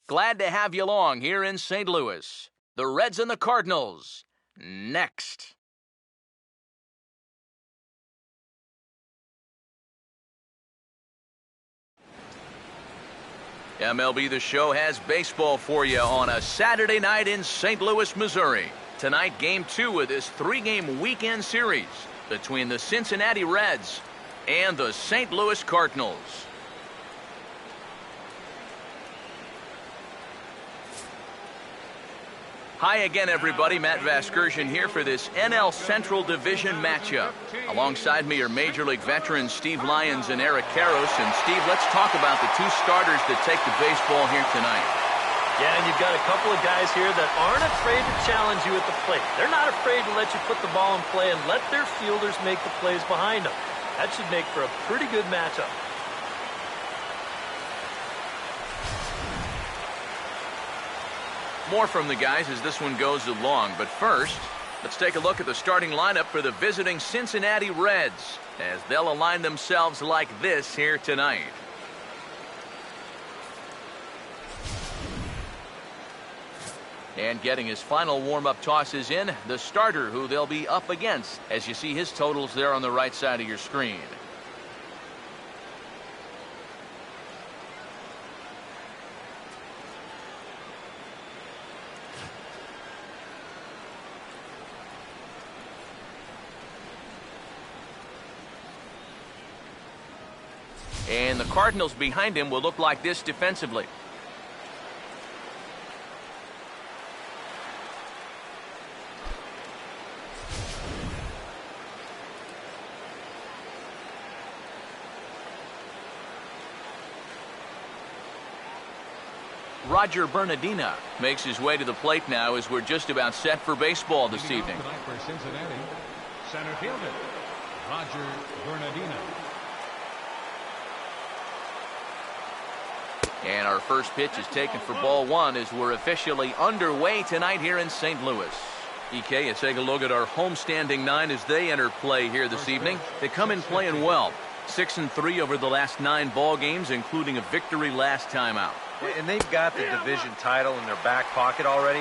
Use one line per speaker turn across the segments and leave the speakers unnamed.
Glad to have you along here in St. Louis. The Reds and the Cardinals. Next. MLB The Show has baseball for you on a Saturday night in St. Louis, Missouri. Tonight, Game 2 of this 3-game weekend series between the Cincinnati Reds and the St. Louis Cardinals. Hi again, everybody. Matt Vasgersian here for this NL Central Division matchup. Alongside me are Major League veterans Steve Lyons and Eric Karros. And Steve, let's talk about the two starters that take the baseball here tonight.
Yeah, and you've got a couple of guys here that aren't afraid to challenge you at the plate. They're not afraid to let you put the ball in play and let their fielders make the plays behind them. That should make for a pretty good matchup.
More from the guys as this one goes along, but first, let's take a look at the starting lineup for the visiting Cincinnati Reds as they'll align themselves like this here tonight. And getting his final warm-up tosses in, the starter who they'll be up against, as you see his totals there on the right side of your screen. And the Cardinals behind him will look like this defensively. Roger Bernardina makes his way to the plate now as we're just about set for baseball this evening.
For Cincinnati, center fielder, Roger Bernardina.
And our first pitch is taken for ball one as we're officially underway tonight here in St. Louis. EK, let's take a look at our homestanding nine as they enter play here this evening. They come in playing well. 6-3 over the last 9 ball games, including a victory last time out.
And they've got the division title in their back pocket already.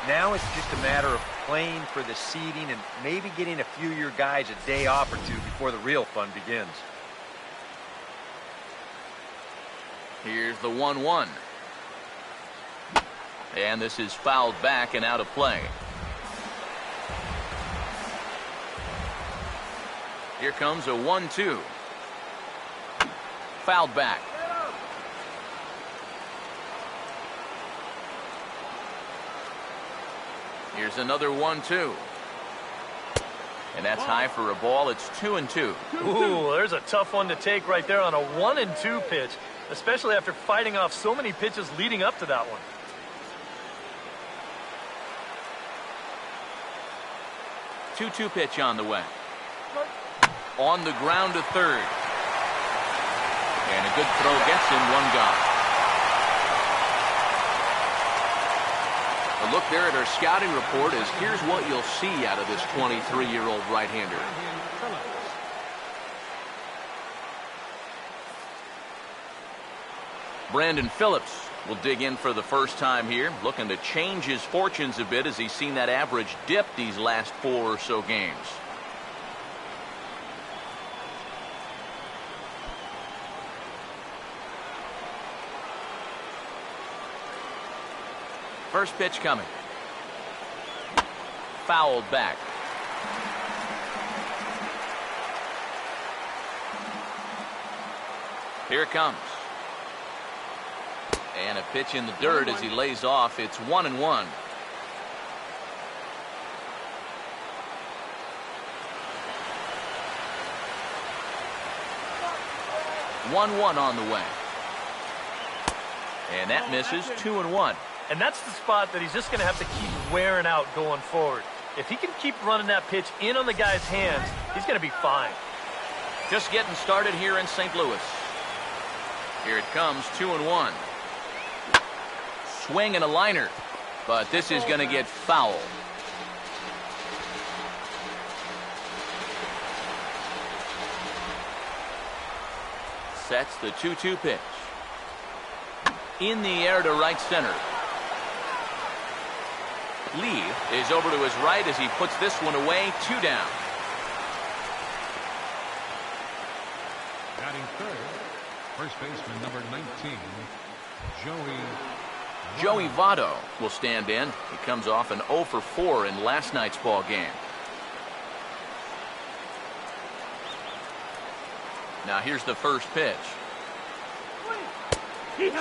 Now it's just a matter of playing for the seeding and maybe getting a few of your guys a day off or two before the real fun begins.
Here's the 1-1. And this is fouled back and out of play. Here comes a 1-2. Fouled back. Here's another 1-2. And that's high for a ball. It's 2-2.
Ooh, there's a tough one to take right there on a 1-2 pitch, especially after fighting off so many pitches leading up to that one.
Two-two pitch on the way. On the ground to third. And a good throw gets him, one gone. A look there at our scouting report is here's what you'll see out of this 23-year-old right-hander. Brandon Phillips will dig in for the first time here, looking to change his fortunes a bit as he's seen that average dip these last 4 or so games. First pitch coming. Fouled back. Here it comes. And a pitch in the dirt as he lays off. It's 1-1. On the way. And that misses. 2-1.
And that's the spot that he's just going to have to keep wearing out going forward. If he can keep running that pitch in on the guy's hands, he's going to be fine.
Just getting started here in St. Louis. Here it comes, 2-1. Swing and a liner, but this is going to get foul. Sets the 2-2 pitch. In the air to right center. Lee is over to his right as he puts this one away. 2 down.
Batting third, first baseman number 19,
Joey Votto will stand in. He comes off an 0 for 4 in last night's ball game. Now here's the first pitch.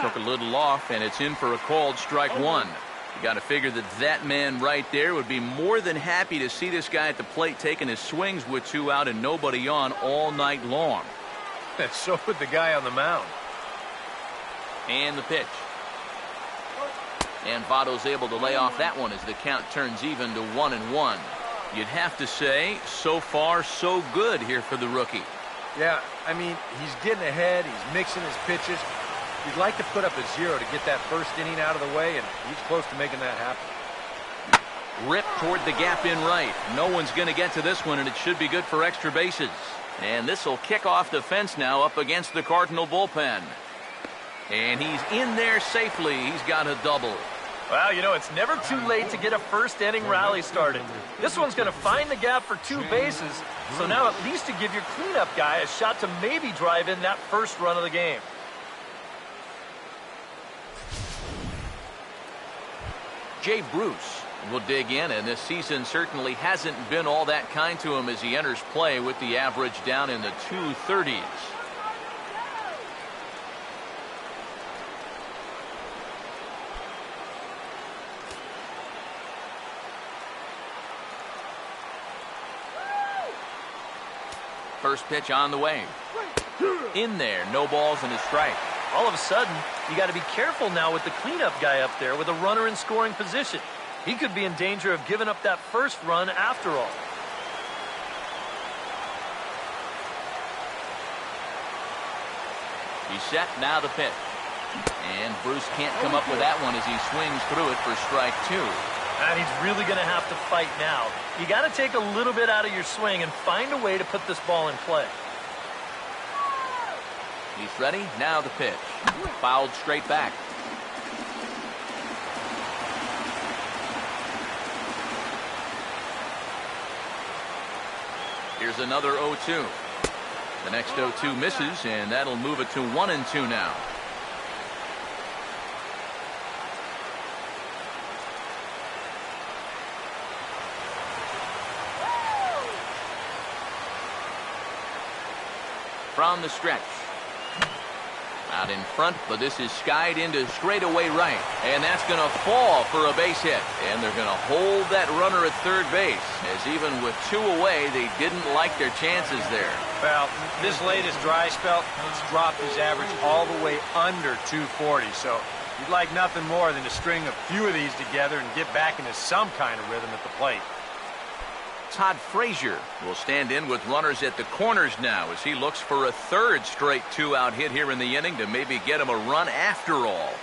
Took a little off, and it's in for a called strike 1. You got to figure that man right there would be more than happy to see this guy at the plate taking his swings with 2 out and nobody on all night long.
So would the guy on the mound.
And the pitch. And Votto's able to lay off that one as the count turns even to 1-1. You'd have to say, so far, so good here for the rookie.
Yeah, I mean, he's getting ahead. He's mixing his pitches. You'd like to put up a 0 to get that first inning out of the way, and he's close to making that happen.
Rip toward the gap in right. No one's going to get to this one, and it should be good for extra bases. And this will kick off the fence now up against the Cardinal bullpen. And he's in there safely. He's got a double.
Well, you know, it's never too late to get a first-inning rally started. This one's going to find the gap for 2 bases, so now at least to give your cleanup guy a shot to maybe drive in that first run of the game.
Jay Bruce will dig in, and this season certainly hasn't been all that kind to him as he enters play with the average down in the 230s. First pitch on the way. In there, no balls and a strike.
All of a sudden, you got to be careful now with the cleanup guy up there with a runner in scoring position. He could be in danger of giving up that first run after all.
He's set, now the pitch. And Bruce can't come up with that one as he swings through it for strike 2.
And he's really going to have to fight now. You got to take a little bit out of your swing and find a way to put this ball in play.
He's ready. Now the pitch. Fouled straight back. Here's another 0-2. The next 0-2 misses, and that'll move it to 1-2 now. From the stretch. Out in front, but this is skied into straightaway right. And that's going to fall for a base hit. And they're going to hold that runner at third base, as even with 2 away, they didn't like their chances there.
Well, this latest dry spell, it's dropped his average all the way under 240. So you'd like nothing more than to string a few of these together and get back into some kind of rhythm at the plate.
Todd Frazier will stand in with runners at the corners now as he looks for a third straight 2-out hit here in the inning to maybe get him a run after all.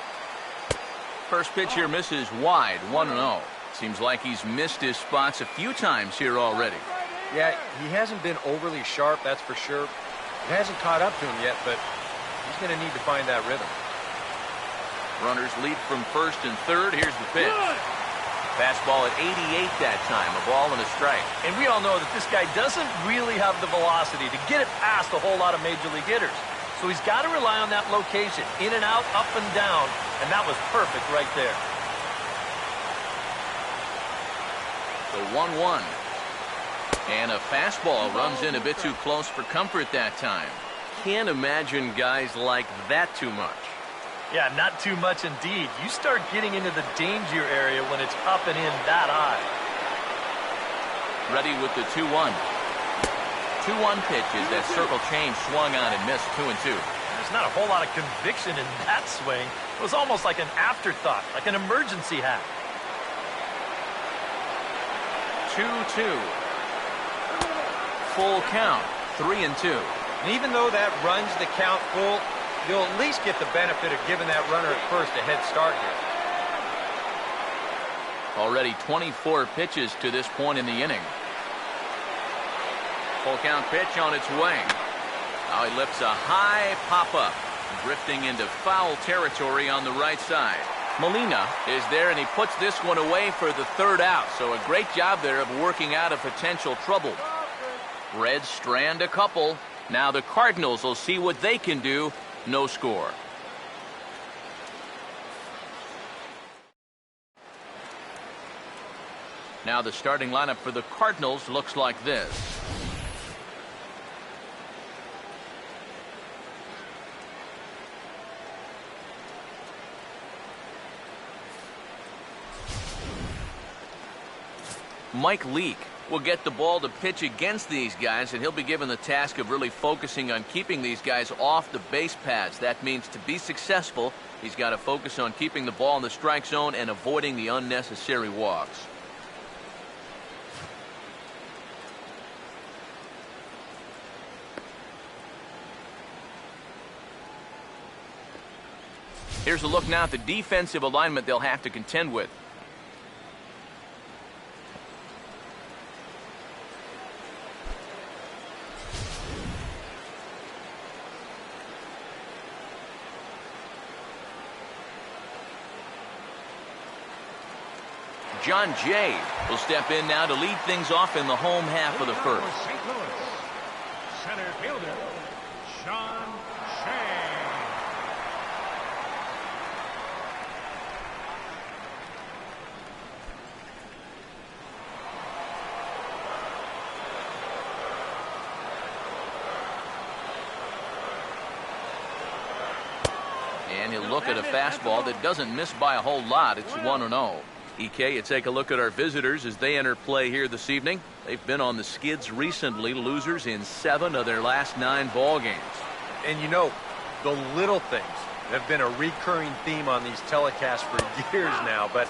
First pitch here misses wide, 1-0. Seems like he's missed his spots a few times here already.
Yeah, he hasn't been overly sharp, that's for sure. It hasn't caught up to him yet, but he's going to need to find that rhythm.
Runners lead from first and third. Here's the pitch. Fastball at 88 that time, a ball and a strike.
And we all know that this guy doesn't really have the velocity to get it past a whole lot of major league hitters. So he's got to rely on that location, in and out, up and down, and that was perfect right there.
The 1-1. And a fastball runs in a bit too close for comfort that time. Can't imagine guys like that too much.
Yeah, not too much indeed. You start getting into the danger area when it's up and in that high.
Ready with the 2-1. 2-1 pitch is that circle change swung on and missed 2-2.
There's not a whole lot of conviction in that swing. It was almost like an afterthought, like an emergency hack.
2-2. Full count, 3-2.
And even though that runs the count full, you'll at least get the benefit of giving that runner at first a head start here.
Already 24 pitches to this point in the inning. Full count pitch on its way. Now he lifts a high pop-up. Drifting into foul territory on the right side. Molina is there, and he puts this one away for the third out. So a great job there of working out of potential trouble. Reds strand a couple. Now the Cardinals will see what they can do. No score. Now the starting lineup for the Cardinals looks like this. Mike Leake will get the ball to pitch against these guys, and he'll be given the task of really focusing on keeping these guys off the base paths. That means to be successful, he's got to focus on keeping the ball in the strike zone and avoiding the unnecessary walks. Here's a look now at the defensive alignment they'll have to contend with. John Jay will step in now to lead things off in the home half of the first.
St. Louis, center fielder, John Jay.
And he'll look at a fastball that doesn't miss by a whole lot. It's 1-0. EK, you take a look at our visitors as they enter play here this evening. They've been on the skids recently, losers in 7 of their last 9 ball games.
And you know, the little things have been a recurring theme on these telecasts for years now. But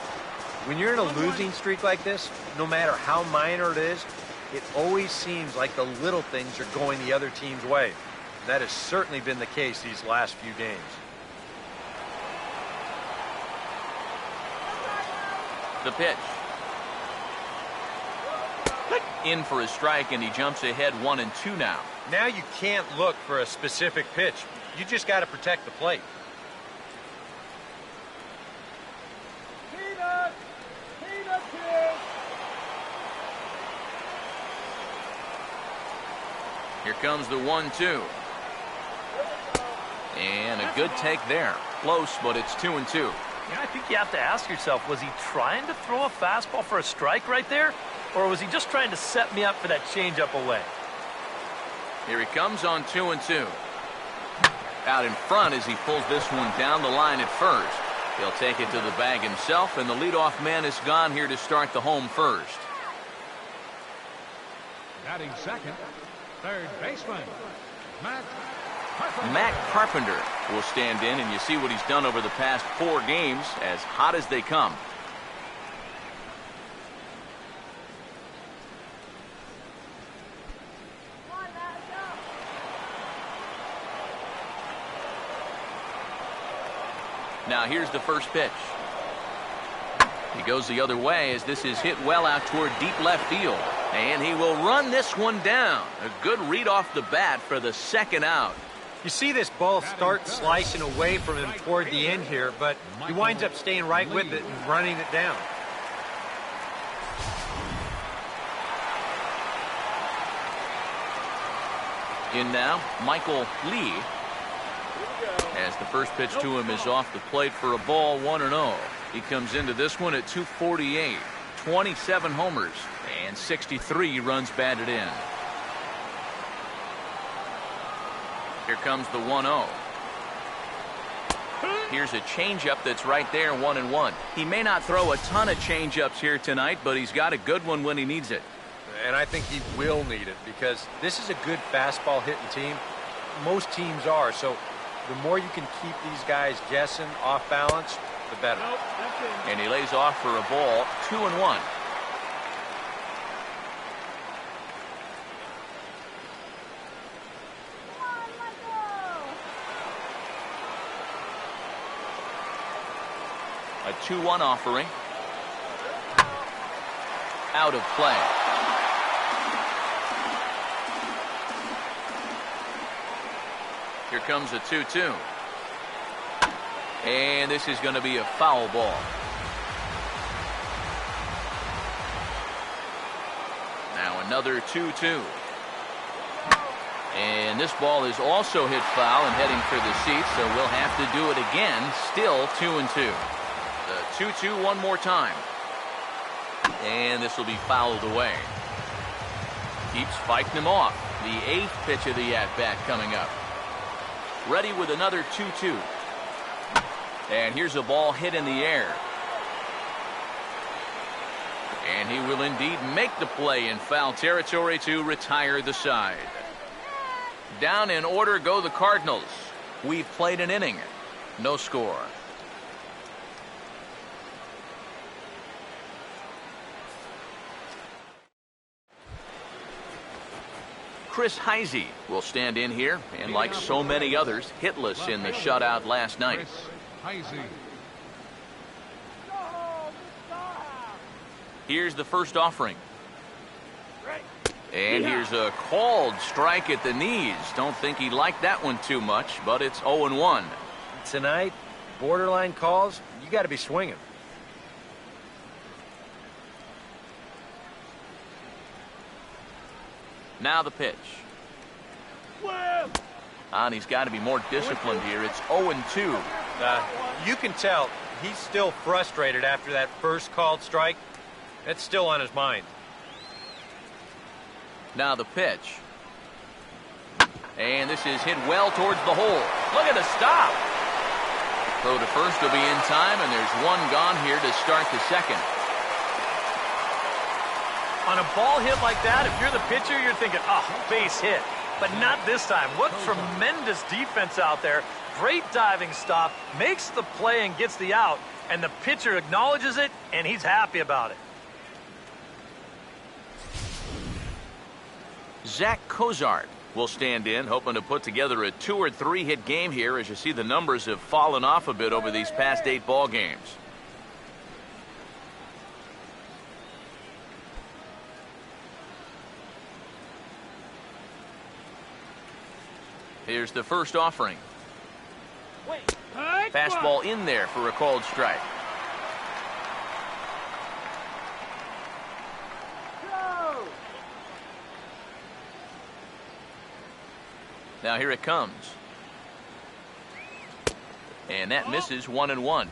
when you're in a losing streak like this, no matter how minor it is, it always seems like the little things are going the other team's way. And that has certainly been the case these last few games.
The pitch. In for a strike, and he jumps ahead 1-2 now.
Now you can't look for a specific pitch. You just got to protect the plate.
Here comes the 1-2. And a good take there. Close, but it's 2-2.
Yeah, I think you have to ask yourself, was he trying to throw a fastball for a strike right there? Or was he just trying to set me up for that changeup away?
Here he comes on 2-2. Out in front as he pulls this one down the line at first. He'll take it to the bag himself, and the leadoff man is gone here to start the home first.
Batting second, third baseman,
Matt Carpenter will stand in, and you see what he's done over the past 4 games, as hot as they come. Now here's the first pitch. He goes the other way as this is hit well out toward deep left field. And he will run this one down. A good read off the bat for the second out.
You see this ball start slicing away from him toward the end here, but he winds up staying right with it and running it down.
In now, Michael Lee, as the first pitch to him is off the plate for a ball, 1-0. He comes into this one at 248, 27 homers, and 63 runs batted in. Here comes the 1-0. Here's a changeup that's right there, 1-1. He may not throw a ton of changeups here tonight, but he's got a good one when he needs it.
And I think he will need it because this is a good fastball hitting team. Most teams are, so the more you can keep these guys guessing off balance, the better.
And he lays off for a ball, 2-1. A 2-1 offering. Out of play. Here comes a 2-2. And this is going to be a foul ball. Now another 2-2. And this ball is also hit foul and heading for the seats, so we'll have to do it again. Still 2-2. The 2-2 one more time. And this will be fouled away. Keeps fighting him off. The 8th pitch of the at-bat coming up. Ready with another 2-2. And here's a ball hit in the air. And he will indeed make the play in foul territory to retire the side. Down in order go the Cardinals. We've played an inning. No score. Chris Heisey will stand in here, and like so many others, hitless in the shutout last night. Here's the first offering. And here's a called strike at the knees. Don't think he liked that one too much, but it's 0-1.
Tonight, borderline calls, you got to be swinging.
Now the pitch. And he's got to be more disciplined here. It's 0-2.
You can tell he's still frustrated after that first called strike. It's still on his mind.
Now the pitch. And this is hit well towards the hole. Look at the stop. Throw to first will be in time, and there's one gone here to start the second.
On a ball hit like that, if you're the pitcher, you're thinking, oh, base hit. But not this time. What tremendous defense out there. Great diving stop, makes the play and gets the out, and the pitcher acknowledges it, and he's happy about it.
Zach Cozart will stand in, hoping to put together a 2 or 3 hit game here, as you see the numbers have fallen off a bit over these past 8 ball games. Here's the first offering. Fastball in there for a called strike. Now here it comes. And that misses 1-1.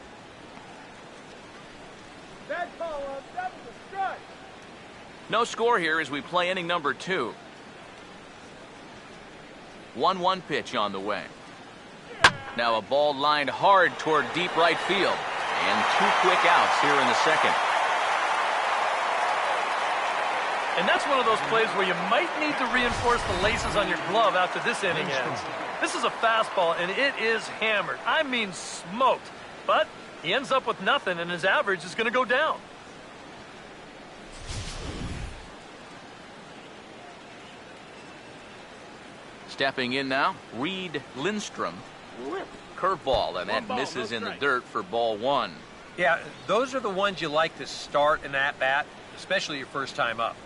No score here as we play inning number 2. 1-1 pitch on the way. Now a ball lined hard toward deep right field. And 2 quick outs here in the second.
And that's one of those plays where you might need to reinforce the laces on your glove after this inning ends. This is a fastball, and it is hammered. I mean smoked. But he ends up with nothing, and his average is going to go down.
Stepping in now, Reed Lindstrom. Curveball, and that misses in the dirt for ball 1.
Yeah, those are the ones you like to start in that bat, especially your first time up.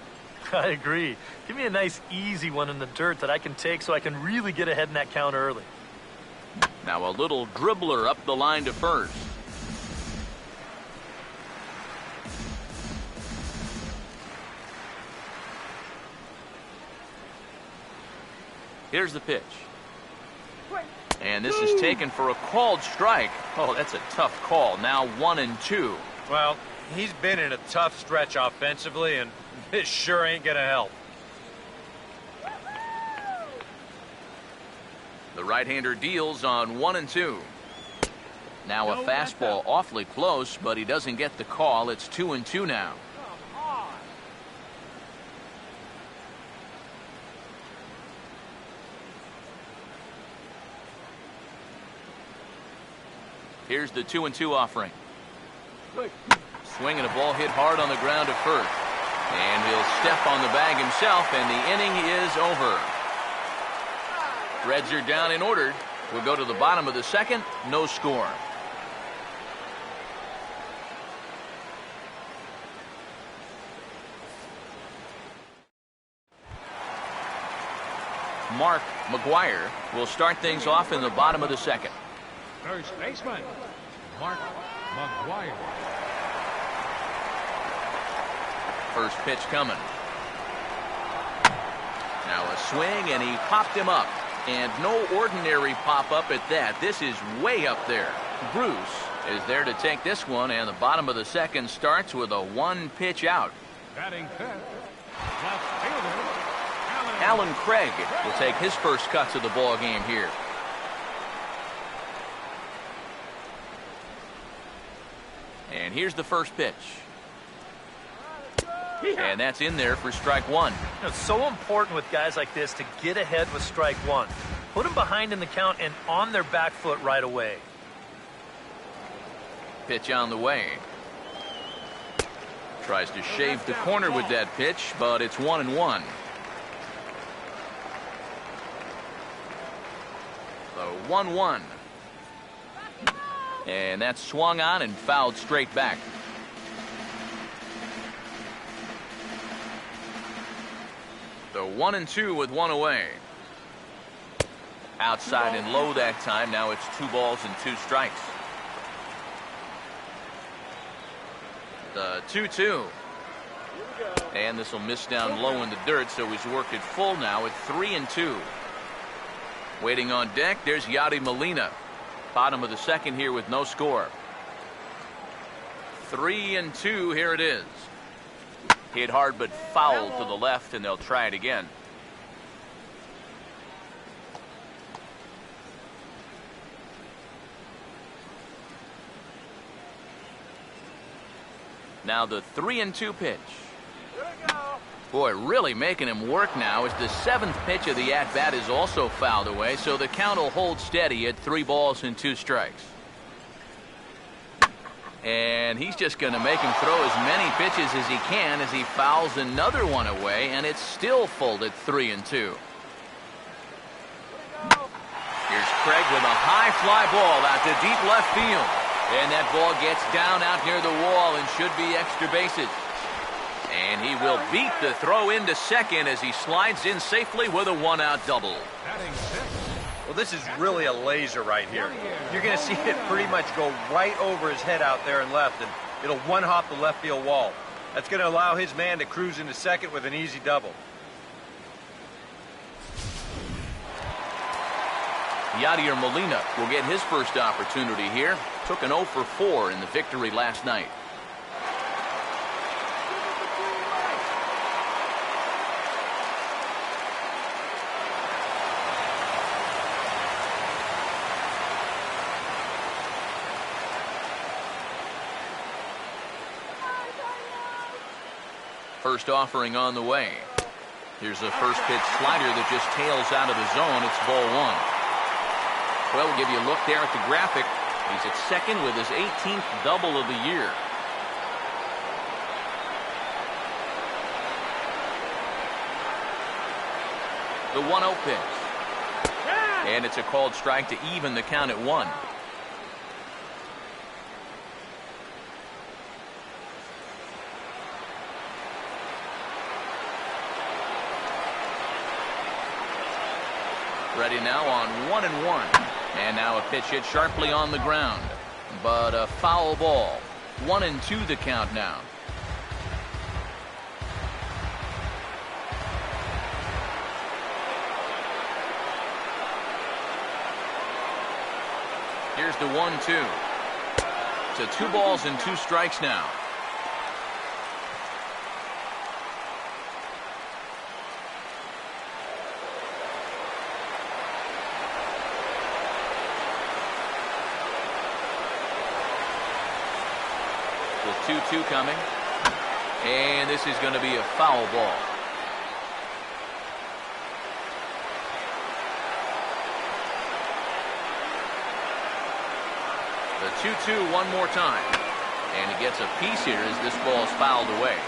I agree. Give me a nice, easy one in the dirt that I can take so I can really get ahead in that count early.
Now a little dribbler up the line to first. Here's the pitch. And this is taken for a called strike. Oh, that's a tough call. Now 1-2.
Well, he's been in a tough stretch offensively, and this sure ain't going to help.
The right-hander deals on 1-2. Now a fastball awfully close, but he doesn't get the call. It's 2-2 now. Here's the 2-2 offering. Swinging a ball hit hard on the ground to first. And he'll step on the bag himself, and the inning is over. Reds are down and ordered. We'll go to the bottom of the second. No score. Mark McGuire will start things off in the bottom of the second.
First baseman, Mark McGuire.
First pitch coming. Now a swing, and he popped him up. And no ordinary pop-up at that. This is way up there. Bruce is there to take this one, and the bottom of the second starts with a one-pitch out.
Batting fifth, left fielder,
Alan Craig will take his first cuts of the ball game here. And here's the first pitch. And that's in there for strike one.
It's so important with guys like this to get ahead with strike one. Put them behind in the count and on their back foot right away.
Pitch on the way. Tries to shave the corner with that pitch, but it's 1-1. The 1-1. And that's swung on and fouled straight back. The 1-2 with one away. Outside and low that time. Now it's 2 balls and 2 strikes. The 2-2. And this will miss down low in the dirt, so he's worked it full now at 3-2. Waiting on deck, there's Yadi Molina. Bottom of the second here with no score. 3-2, here it is. Hit hard but foul to the left, and they'll try it again. Now the 3-2 pitch. Boy, really making him work now as the 7th pitch of the at-bat is also fouled away, so the count will hold steady at 3 balls and 2 strikes. And he's just going to make him throw as many pitches as he can as he fouls another one away, and it's still full at 3-2. Here's Craig with a high fly ball out to deep left field. And that ball gets down out near the wall and should be extra bases. And he will beat the throw into second as he slides in safely with a 1-out double.
batting sixth,
Well, this is really a laser right here. You're going to see it pretty much go right over his head out there and left, and it'll one-hop the left field wall. That's going to allow his man to cruise into second with an easy double.
Yadier Molina will get his first opportunity here. Took an 0 for 4 in the victory last night. First offering on the way. Here's a first pitch slider that just tails out of the zone. It's ball 1. Well, we'll give you a look there at the graphic. He's at second with his 18th double of the year. The 1-0 pitch. And it's a called strike to even the count at 1. Ready now on 1-1. And now a pitch hit sharply on the ground. But a foul ball. 1-2 the count now. Here's the 1-2. To 2 balls and 2 strikes now. The 2-2 coming. And this is going to be a foul ball. The 2-2 one more time. And he gets a piece here as this ball's fouled away.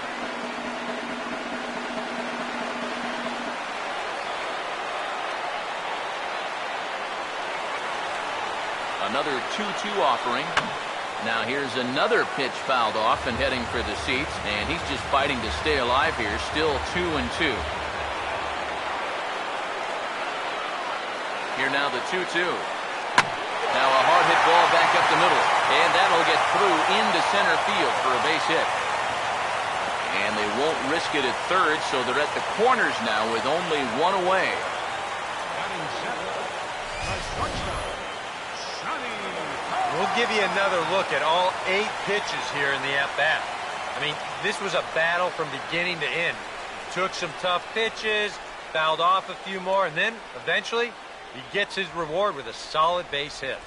Another 2-2 offering. Now here's another pitch fouled off and heading for the seats, and he's just fighting to stay alive here. Still 2-2. Here now the 2-2. Now a hard hit ball back up the middle, and that'll get through into center field for a base hit. And they won't risk it at third, so they're at the corners now with only one away.
Batting seventh, the shortstop, Sonny.
We'll give you another look at all 8 pitches here in the at-bat. I mean, this was a battle from beginning to end. Took some tough pitches, fouled off a few more, and then eventually he gets his reward with a solid base hit.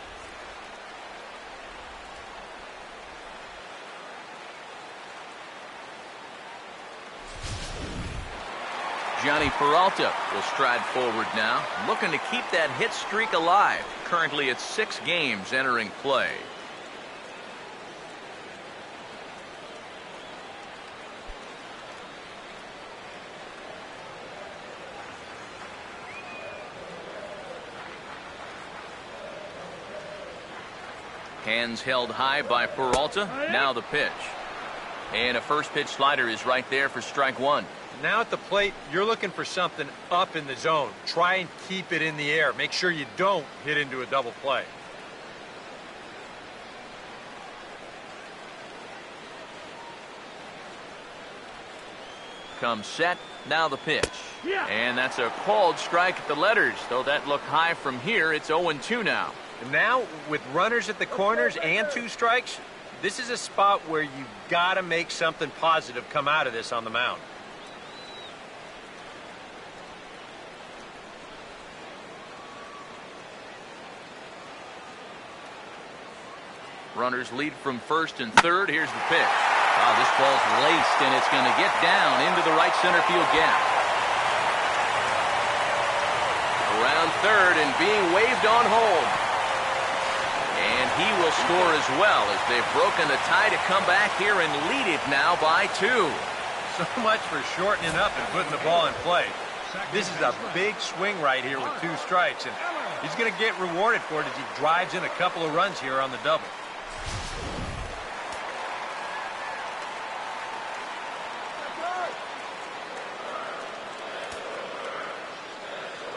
Johnny Peralta will stride forward now, looking to keep that hit streak alive. Currently at 6 games entering play. Hands held high by Peralta. Now the pitch. And a first pitch slider is right there for strike 1.
Now at the plate, you're looking for something up in the zone. Try and keep it in the air. Make sure you don't hit into a double play.
Comes set. Now the pitch. And that's a called strike at the letters. Though that looked high from here, it's 0-2 now.
And now, with runners at the corners and 2 strikes, this is a spot where you got to make something positive come out of this on the mound.
Runners lead from first and third. Here's the pitch. Wow, this ball's laced, and it's going to get down into the right center field gap. Around third and being waved on home. And he will score as well as they've broken the tie to come back here and lead it now by 2.
So much for shortening up and putting the ball in play. This is a big swing right here with 2 strikes, and he's going to get rewarded for it as he drives in a couple of runs here on the double.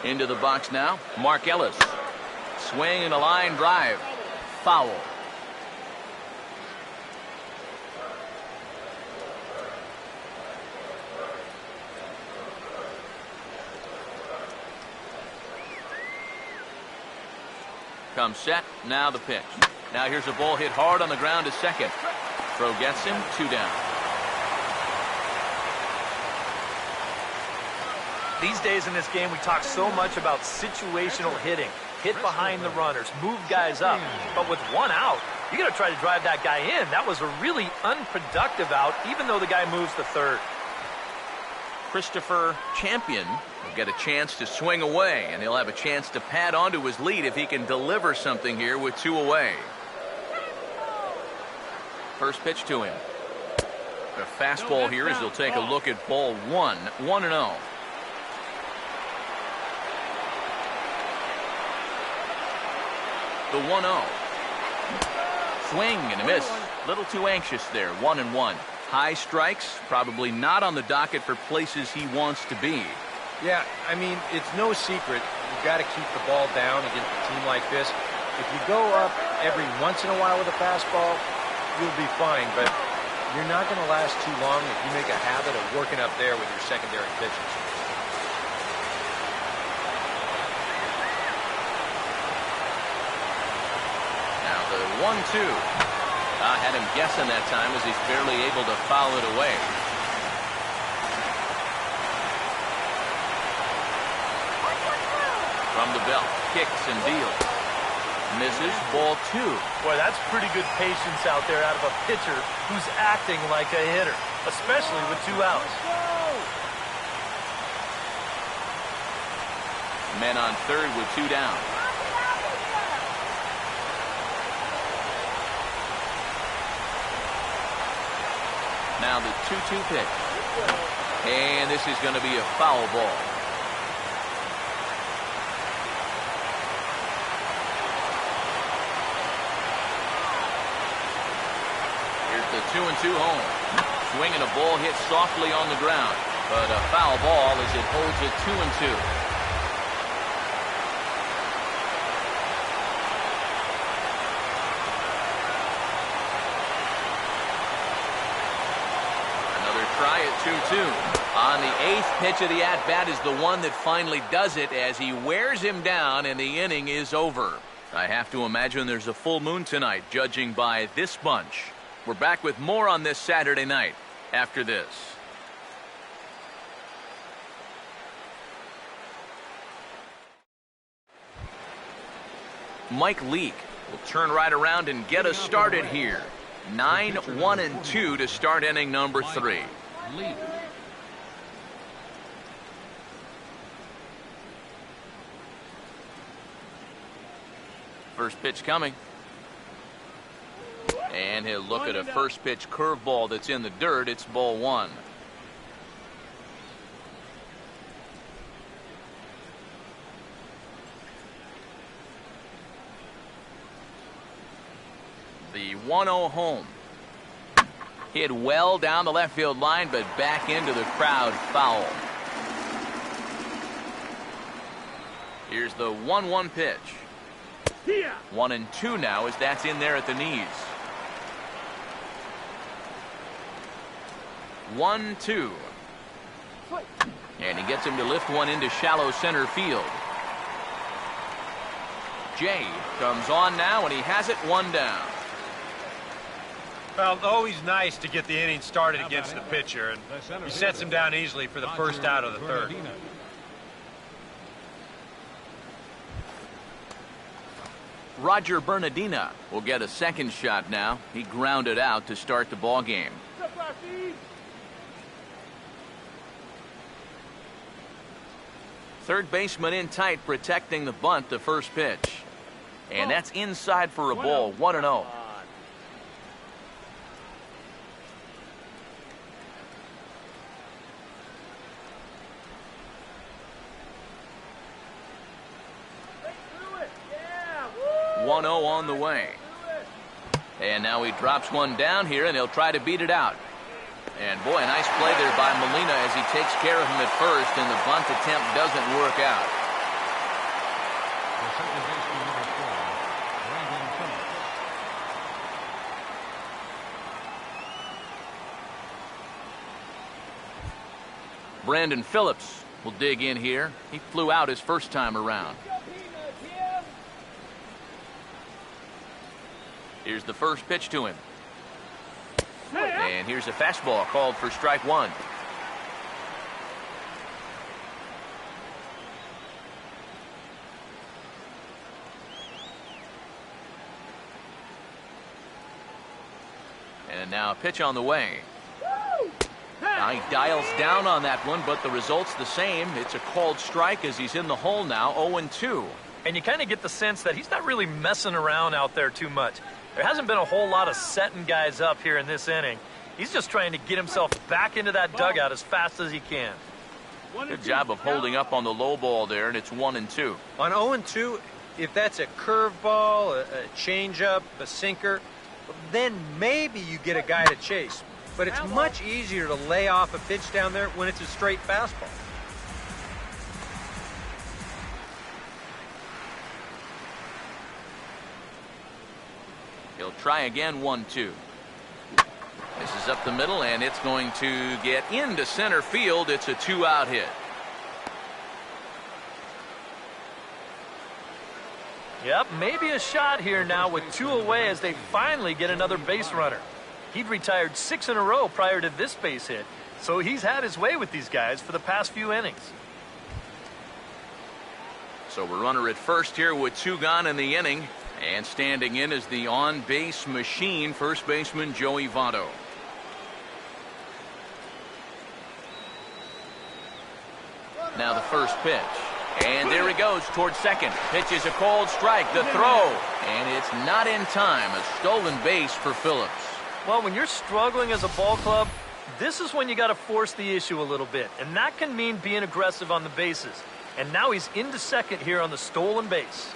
Into the box now, Mark Ellis. Swing and a line drive. Foul. Comes set. Now the pitch. Now here's a ball hit hard on the ground to second. Throw gets him. 2 down.
These days in this game, we talk so much about situational hitting. Hit behind the runners, move guys up. But with 1 out, you got to try to drive that guy in. That was a really unproductive out, even though the guy moves to third.
Christopher Champion will get a chance to swing away, and he'll have a chance to pad onto his lead if he can deliver something here with 2 away. First pitch to him. The fastball here as they'll take a look at ball 1. 1-0. The 1-0. Swing and a miss. Little too anxious there. 1-1. High strikes, probably not on the docket for places he wants to be.
Yeah, I mean, it's no secret. You've got to keep the ball down against a team like this. If you go up every once in a while with a fastball, you'll be fine. But you're not going to last too long if you make a habit of working up there with your secondary pitches.
Now the 1-2. I had him guessing that time as he's barely able to foul it away. From the belt, kicks and deals. Misses, ball 2.
Boy, that's pretty good patience out there out of a pitcher who's acting like a hitter, especially with 2 outs.
Men on third with 2 down. Now the 2-2 pitch. And this is going to be a foul ball. Here's the 2-2 home. Swinging a ball hit softly on the ground. But a foul ball as it holds it 2-2. try at 2-2. On the 8th pitch of the at-bat is the one that finally does it as he wears him down and the inning is over. I have to imagine there's a full moon tonight, judging by this bunch. We're back with more on this Saturday night after this. Mike Leake will turn right around and get us started here. 9-1-2 to start inning number 3. First pitch coming. And he'll look at a first pitch curveball that's in the dirt. It's ball 1. The 1-0 home. Hit well down the left field line, but back into the crowd foul. Here's the 1-1 pitch. 1-2 now as that's in there at the knees. 1-2. And he gets him to lift one into shallow center field. Jay comes on now, and he has it 1 down.
Well, always nice to get the inning started against the pitcher, and he sets him down easily for the first out of the 3rd.
Roger Bernardina will get a second shot now. He grounded out to start the ball game. Third baseman in tight, protecting the bunt, the first pitch. And that's inside for a ball, 1-0. On the way. And now he drops one down here, and he'll try to beat it out. And boy, a nice play there by Molina as he takes care of him at first, and the bunt attempt doesn't work out. Brandon Phillips will dig in here. He flew out his first time around. Here's the first pitch to him. And here's a fastball called for strike 1. And now a pitch on the way. Now he dials down on that one, but the result's the same. It's a called strike as he's in the hole now, 0-2.
And you kind of get the sense that he's not really messing around out there too much. There hasn't been a whole lot of setting guys up here in this inning. He's just trying to get himself back into that dugout as fast as he can.
Good job of holding up on the low ball there, and it's 1-2.
On 0-2, if that's a curveball, a changeup, a sinker, then maybe you get a guy to chase. But it's much easier to lay off a pitch down there when it's a straight fastball.
He'll try again, 1-2. This is up the middle, and it's going to get into center field. It's a 2-out hit.
Yep, maybe a shot here now with 2 away as they finally get another base runner. He'd retired 6 in a row prior to this base hit, so he's had his way with these guys for the past few innings.
So we're runner at first here with 2 gone in the inning. And standing in is the on-base machine, first baseman Joey Votto. Now the first pitch. And there he goes towards second. Pitch is a called strike. The throw. And it's not in time. A stolen base for Phillips.
Well, when you're struggling as a ball club, this is when you got to force the issue a little bit. And that can mean being aggressive on the bases. And now he's into second here on the stolen base.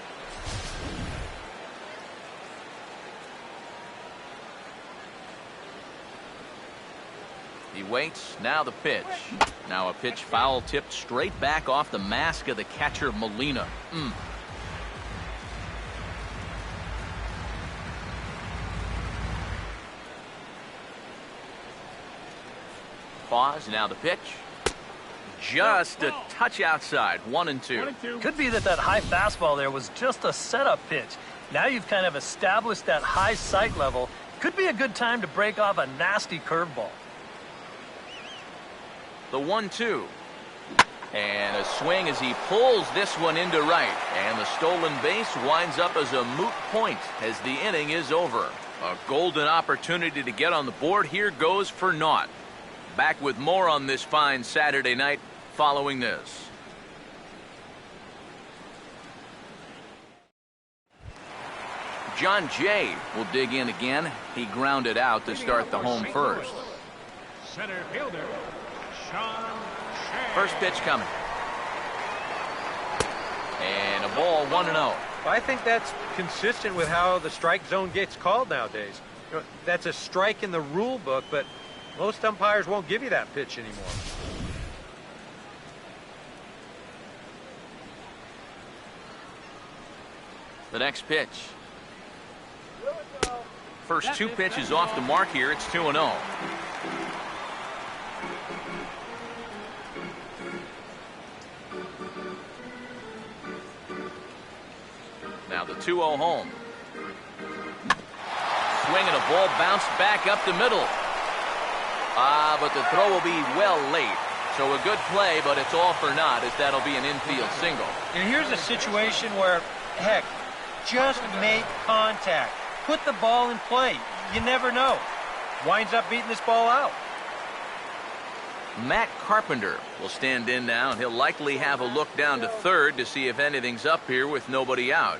He waits. Now the pitch. Now a pitch foul tipped straight back off the mask of the catcher, Molina. Pause, now the pitch. Just a touch outside, 1-2.
Could be that high fastball there was just a setup pitch. Now you've kind of established that high sight level. Could be a good time to break off a nasty curveball.
The 1-2. And a swing as he pulls this one into right. And the stolen base winds up as a moot point as the inning is over. A golden opportunity to get on the board here goes for naught. Back with more on this fine Saturday night following this. John Jay will dig in again. He grounded out to start the home first.
Center fielder, Sean Shea.
First pitch coming. And a ball 1-0.
I think that's consistent with how the strike zone gets called nowadays. You know, that's a strike in the rule book, but most umpires won't give you that pitch anymore.
The next pitch. First two pitches off the mark here. It's 2-0. Now the 2-0 home. Swing and a ball bounced back up the middle. But the throw will be well late. So a good play, but it's all for naught as that'll be an infield single.
And here's a situation where, heck, just make contact. Put the ball in play. You never know. Winds up beating this ball out.
Matt Carpenter will stand in now, and he'll likely have a look down to third to see if anything's up here with nobody out.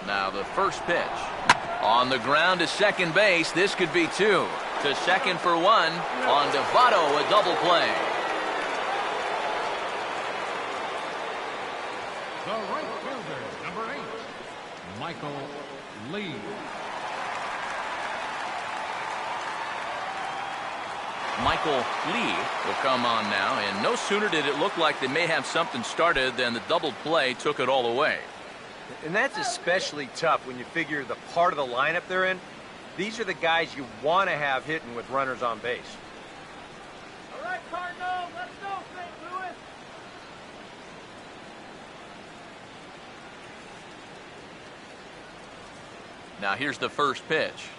Now the first pitch. On the ground to second base. This could be two. To second for one. On to Votto, a double play.
The right fielder, number 8, Michael Lee.
Michael Lee will come on now, and no sooner did it look like they may have something started than the double play took it all away.
And that's especially tough when you figure the part of the lineup they're in. These are the guys you want to have hitting with runners on base.
All right, Cardinals, let's go, St. Louis.
Now here's the first pitch.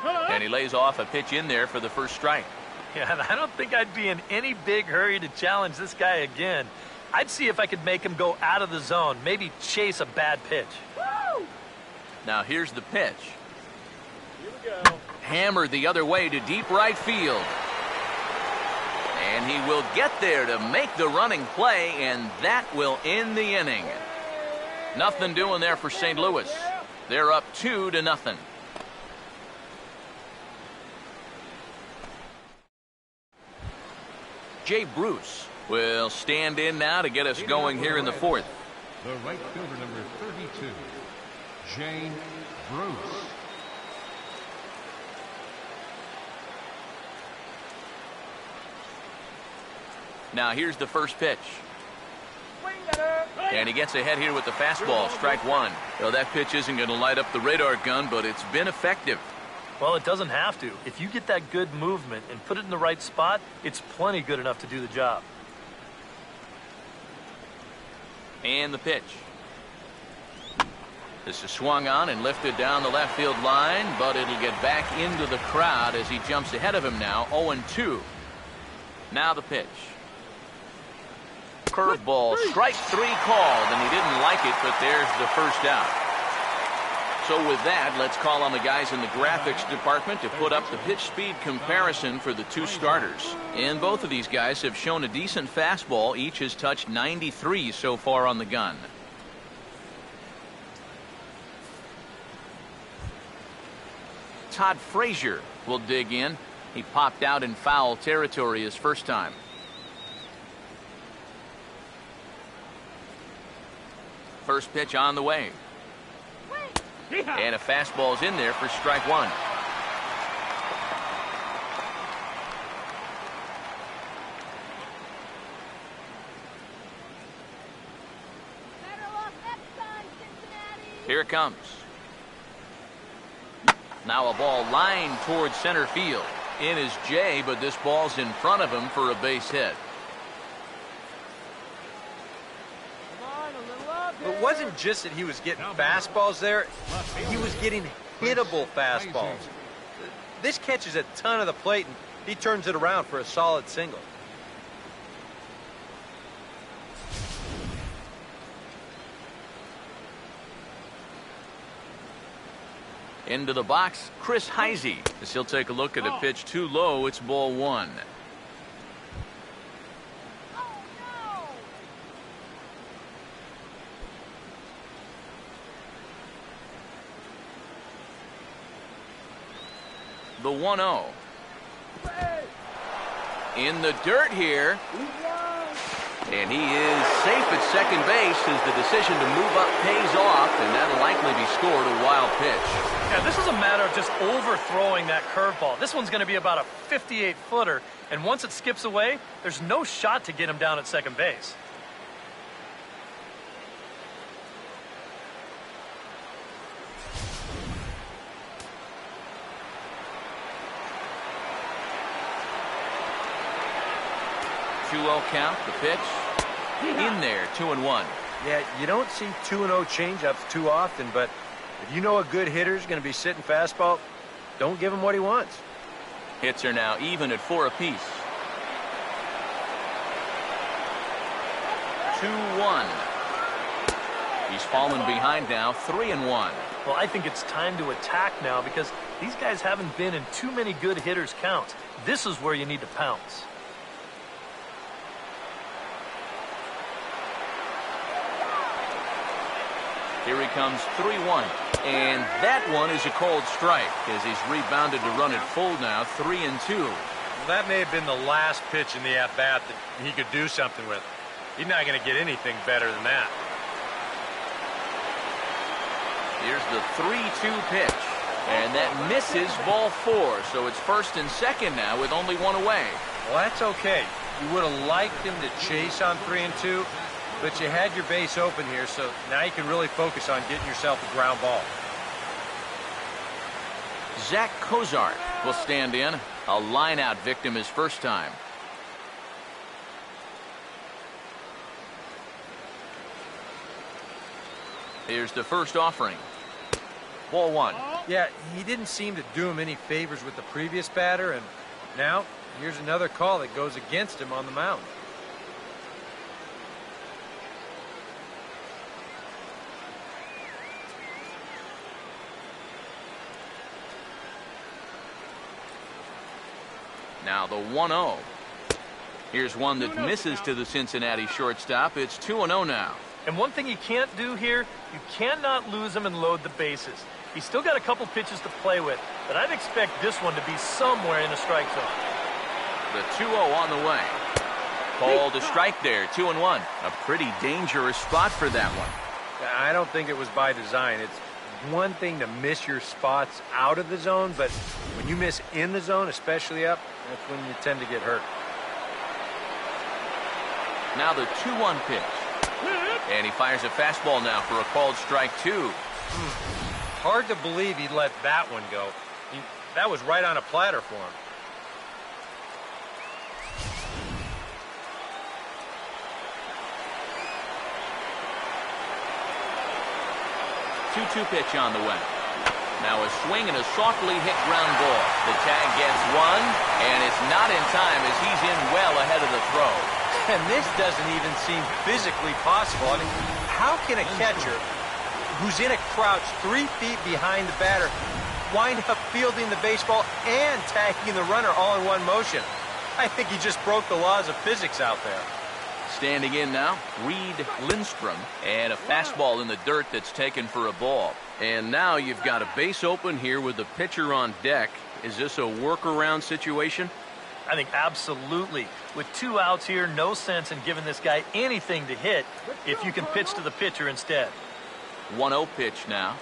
And he lays off a pitch in there for the first strike.
Yeah, and I don't think I'd be in any big hurry to challenge this guy again. I'd see if I could make him go out of the zone, maybe chase a bad pitch.
Woo! Now here's the pitch.
Here we go.
Hammered the other way to deep right field. And he will get there to make the running play, and that will end the inning. Nothing doing there for St. Louis. They're up 2-0. Jay Bruce will stand in now to get us going here in the fourth.
The right fielder, number 32, Jane Bruce.
Now here's the first pitch. And he gets ahead here with the fastball, strike one. Well, that pitch isn't going to light up the radar gun, but it's been effective.
Well, it doesn't have to. If you get that good movement and put it in the right spot, it's plenty good enough to do the job.
And the pitch. This is swung on and lifted down the left field line, but it'll get back into the crowd as he jumps ahead of him now, 0-2. Now the pitch. Curveball, strike three called, and he didn't like it, but there's the first out. So with that, let's call on the guys in the graphics department to put up the pitch speed comparison for the two starters. And both of these guys have shown a decent fastball. Each has touched 93 so far on the gun. Todd Frazier will dig in. He popped out in foul territory his first time. First pitch on the way. And a fastball's in there for strike one.
Better luck next time, Cincinnati.
Here it comes. Now a ball lined towards center field. In is Jay, but this ball's in front of him for a base hit.
It wasn't just that he was getting fastballs there. He was getting hittable fastballs. This catches a ton of the plate, and he turns it around for a solid single.
Into the box, Chris Heisey, as he'll take a look at a pitch too low. It's ball one. The 1-0. In the dirt here. And he is safe at second base as the decision to move up pays off, and that'll likely be scored a wild pitch.
Yeah, this is a matter of just overthrowing that curveball. This one's going to be about a 58-footer, and once it skips away, there's no shot to get him down at second base.
Count, the pitch. In there, 2-1.
Yeah, you don't see 2-0 changeups too often, but if you know a good hitter's going to be sitting fastball, don't give him what he wants.
Hits are now even at 4 apiece. 2-1. He's fallen behind now, 3-1.
Well, I think it's time to attack now because these guys haven't been in too many good hitters' counts. This is where you need to pounce.
Here he comes, 3-1. And that one is a called strike as he's rebounded to run it full now, 3-2.
Well, that may have been the last pitch in the at-bat that he could do something with. He's not going to get anything better than that.
Here's the 3-2 pitch. And that misses, ball 4. So it's first and second now with only one away.
Well, that's okay. You would have liked him to chase on 3-2. But you had your base open here, so now you can really focus on getting yourself a ground ball.
Zach Cozart will stand in. A line-out victim his first time. Here's the first offering. Ball 1.
Yeah, he didn't seem to do him any favors with the previous batter, and now here's another call that goes against him on the mound.
Now the 1-0. Here's one that misses to the Cincinnati shortstop. It's 2-0 now.
And one thing you can't do here, you cannot lose him and load the bases. He's still got a couple pitches to play with, but I'd expect this one to be somewhere in the strike zone.
The 2-0 on the way. Called a strike there, 2-1. A pretty dangerous spot for that one.
I don't think it was by design. It's one thing to miss your spots out of the zone, but when you miss in the zone, especially up, that's when you tend to get hurt.
Now the 2-1 pitch. And he fires a fastball now for a called strike 2.
Hard to believe he let that one go. That was right on a platter for him.
2-2 pitch on the way. Now a swing and a softly hit ground ball. The tag gets one, and it's not in time as he's in well ahead of the throw.
And this doesn't even seem physically possible. I mean, how can a catcher who's in a crouch 3 feet behind the batter wind up fielding the baseball and tagging the runner all in one motion? I think he just broke the laws of physics out there.
Standing in now, Reed Lindstrom, and a fastball in the dirt that's taken for a ball. And now you've got a base open here with the pitcher on deck. Is this a workaround situation?
I think absolutely. With 2 outs here, no sense in giving this guy anything to hit if you can pitch to the pitcher instead.
1-0 pitch now.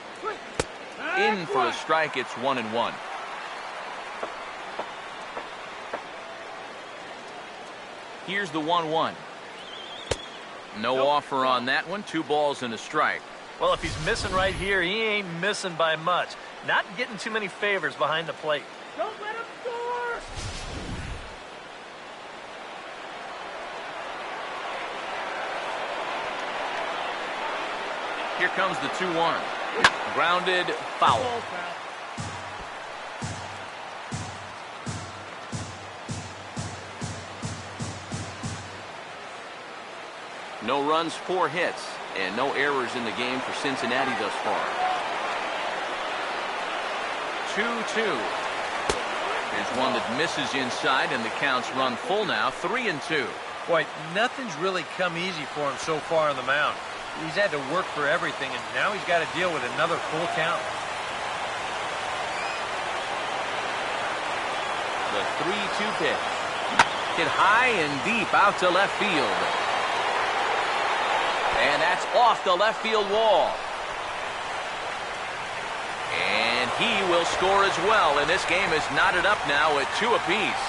In for a strike, it's 1-1. Here's the 1-1. No offer on that one. 2 balls and a strike.
Well, if he's missing right here, he ain't missing by much. Not getting too many favors behind the plate.
Don't let him score!
Here comes the 2-1. Grounded, foul. No runs, 4 hits, and no errors in the game for Cincinnati thus far. 2-2. Here's one that misses inside, and the count's run full now, 3-2.
Boy, nothing's really come easy for him so far on the mound. He's had to work for everything, and now he's got to deal with another full count.
The 3-2 pitch. Hit high and deep out to left field. And that's off the left field wall. And he will score as well, and this game is knotted up now at 2 apiece.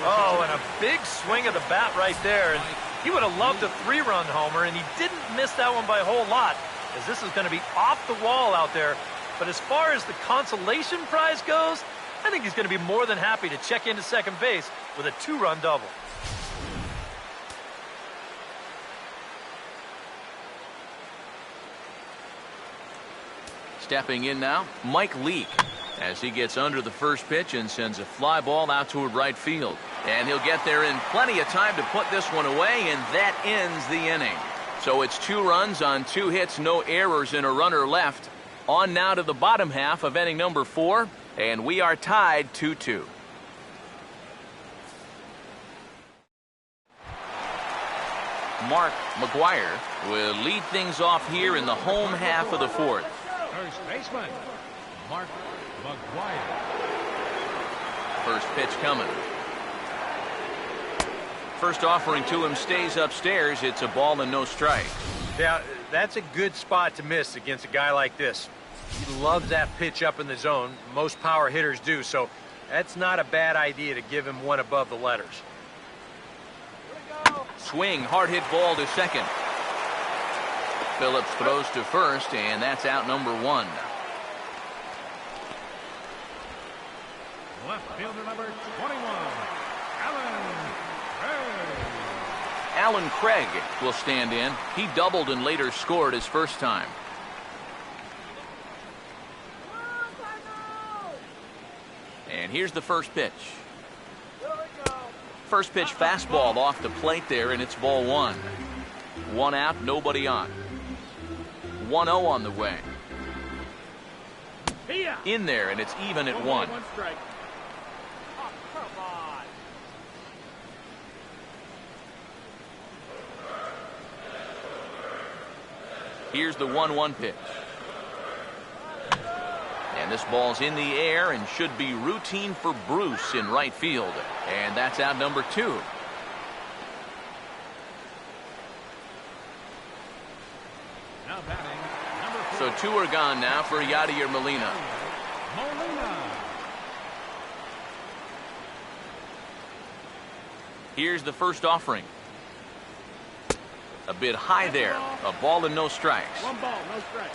Oh, and a big swing of the bat right there. And he would have loved a 3-run homer, and he didn't miss that one by a whole lot, as this is going to be off the wall out there. But as far as the consolation prize goes, I think he's going to be more than happy to check into second base with a 2-run double.
Stepping in now, Mike Leake, as he gets under the first pitch and sends a fly ball out toward right field. And he'll get there in plenty of time to put this one away, and that ends the inning. So it's 2 runs on 2 hits, no errors, and a runner left. On now to the bottom half of inning number 4, and we are tied 2-2. Mark McGuire will lead things off here in the home half of the 4th.
First baseman, Mark McGuire.
First pitch coming. First offering to him stays upstairs. It's a ball and no strike.
Yeah, that's a good spot to miss against a guy like this. He loves that pitch up in the zone. Most power hitters do, so that's not a bad idea to give him one above the letters.
Swing, hard hit ball to second. Phillips throws to first, and that's out number 1.
Left fielder number 21,
Alan Craig will stand in. He doubled and later scored his first time. And here's the first pitch. First pitch fastball off the plate there, and it's ball 1. 1 out, nobody on. 1-0 on the way. In there, and it's even at 1. Here's the 1-1 pitch. And this ball's in the air and should be routine for Bruce in right field. And that's out number 2.
Now batting, number 4.
So 2 are gone now for Yadier Molina. Here's the first offering. A bit high there. A ball and no strikes.
1 ball, no strike.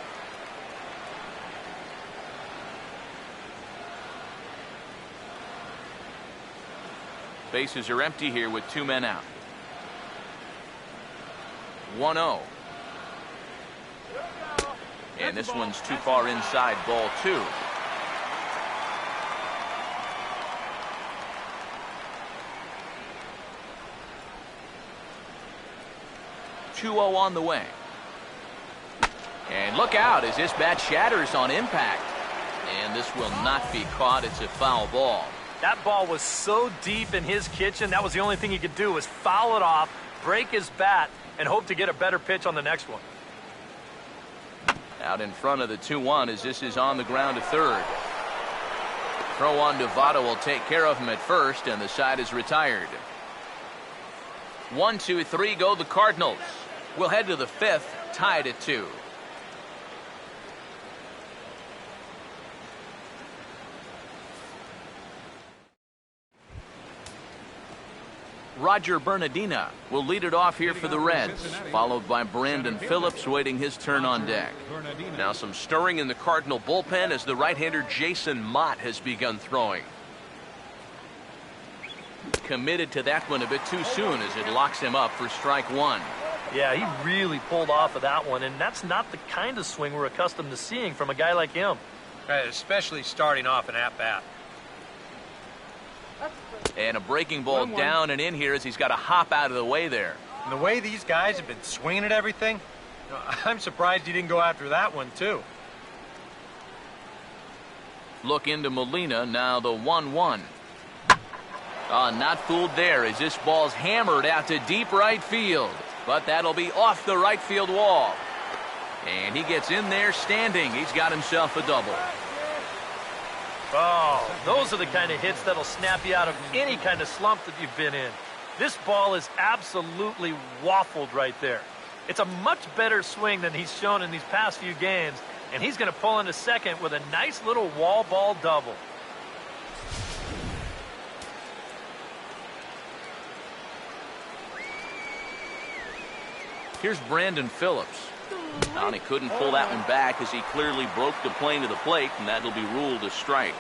Bases are empty here with 2 men out. 1-0. And this one's too far inside, ball 2. On the way. And look out as this bat shatters on impact. And this will not be caught. It's a foul ball.
That ball was so deep in his kitchen, that was the only thing he could do was foul it off, break his bat, and hope to get a better pitch on the next one.
Out in front of the 2-1 as this is on the ground to third. Throw on to Votto will take care of him at first, and the side is retired. 1, 2, 3 go the Cardinals. We'll head to the 5th, tied at 2. Roger Bernardina will lead it off here for the Reds, followed by Brandon Phillips waiting his turn on deck. Now some stirring in the Cardinal bullpen as the right-hander Jason Mott has begun throwing. Committed to that one a bit too soon as it locks him up for strike one.
Yeah, he really pulled off of that one, and that's not the kind of swing we're accustomed to seeing from a guy like him.
Especially starting off an at-bat.
And a breaking ball down and in here as he's got to hop out of the way there.
And the way these guys have been swinging at everything, I'm surprised he didn't go after that one, too.
Look into Molina, now the 1-1. Not fooled there as this ball's hammered out to deep right field. But that'll be off the right field wall. And he gets in there standing. He's got himself a double.
Oh, those are the kind of hits that'll snap you out of any kind of slump that you've been in. This ball is absolutely waffled right there. It's a much better swing than he's shown in these past few games, and he's going to pull into second with a nice little wall ball double.
Here's Brandon Phillips. And he couldn't pull that one back as he clearly broke the plane to the plate, and that'll be ruled a strike.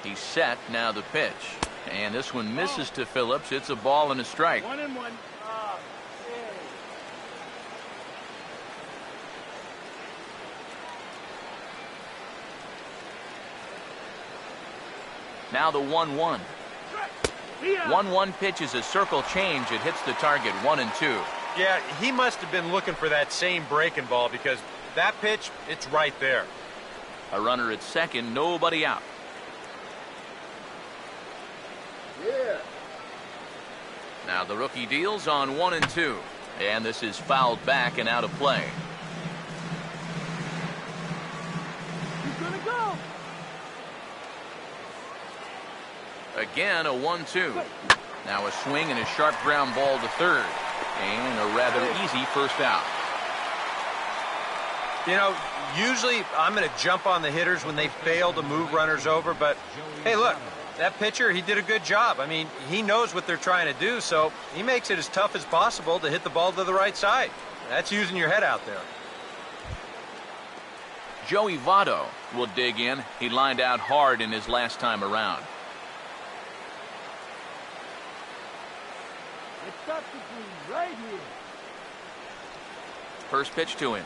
He's set, now the pitch. And this one misses to Phillips. It's a ball and a strike.
1-1.
Now the 1-1. 1-1 pitch is a circle change. It hits the target 1-2.
Yeah, he must have been looking for that same breaking ball because that pitch, it's right there.
A runner at second, nobody out.
Yeah.
Now the rookie deals on 1-2. And this is fouled back and out of play.
He's gonna go.
Again, a 1-2. Now a swing and a sharp ground ball to third. And a rather easy first out.
You know, usually I'm going to jump on the hitters when they fail to move runners over, but hey, look, that pitcher, he did a good job. I mean, he knows what they're trying to do, so he makes it as tough as possible to hit the ball to the right side. That's using your head out there.
Joey Votto will dig in. He lined out hard in his last time around.
It's up between right here.
First pitch to him.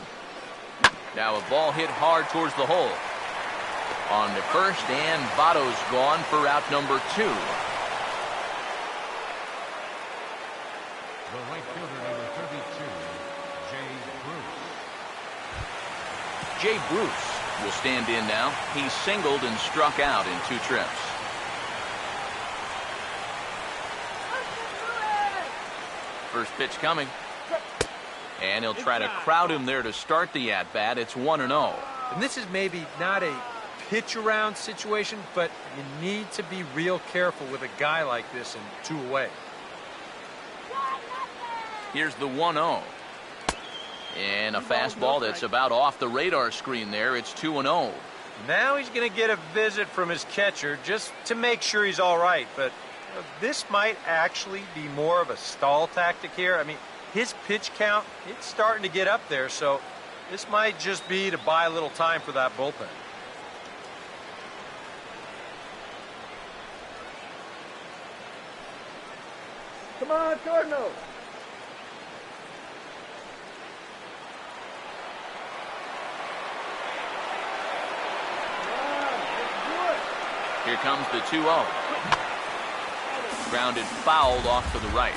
Now a ball hit hard towards the hole. On to first, and Votto's gone for out number 2.
The right fielder, number 32, Jay Bruce.
Jay Bruce will stand in now. He singled and struck out in 2 trips. First pitch coming. And he'll try to crowd him there to start the at-bat. It's 1-0.
And this is maybe not a pitch around situation, but you need to be real careful with a guy like this in 2 away.
Here's the 1-0. And a fastball that's about off the radar screen there. It's 2-0.
Now he's going to get a visit from his catcher just to make sure he's all right. But this might actually be more of a stall tactic here. I mean, his pitch count, it's starting to get up there, so this might just be to buy a little time for that bullpen.
Come on, Cardinals.
Here comes the 2-0. Grounded fouled off to the right.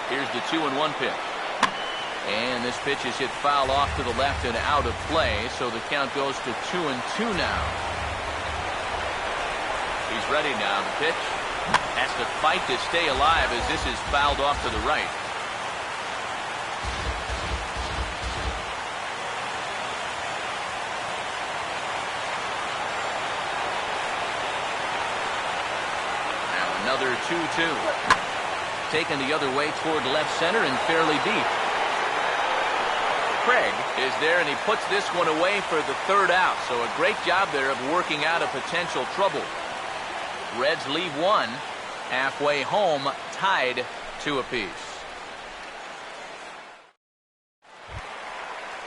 Here's the 2-1 pitch. And this pitch is hit foul off to the left and out of play, so the count goes to 2-2 now. He's ready now. The pitch has to fight to stay alive as this is fouled off to the right. Another 2-2. Taken the other way toward left center and fairly deep. Craig is there, and he puts this one away for the third out. So a great job there of working out a potential trouble. Reds leave one. Halfway home, tied 2 apiece.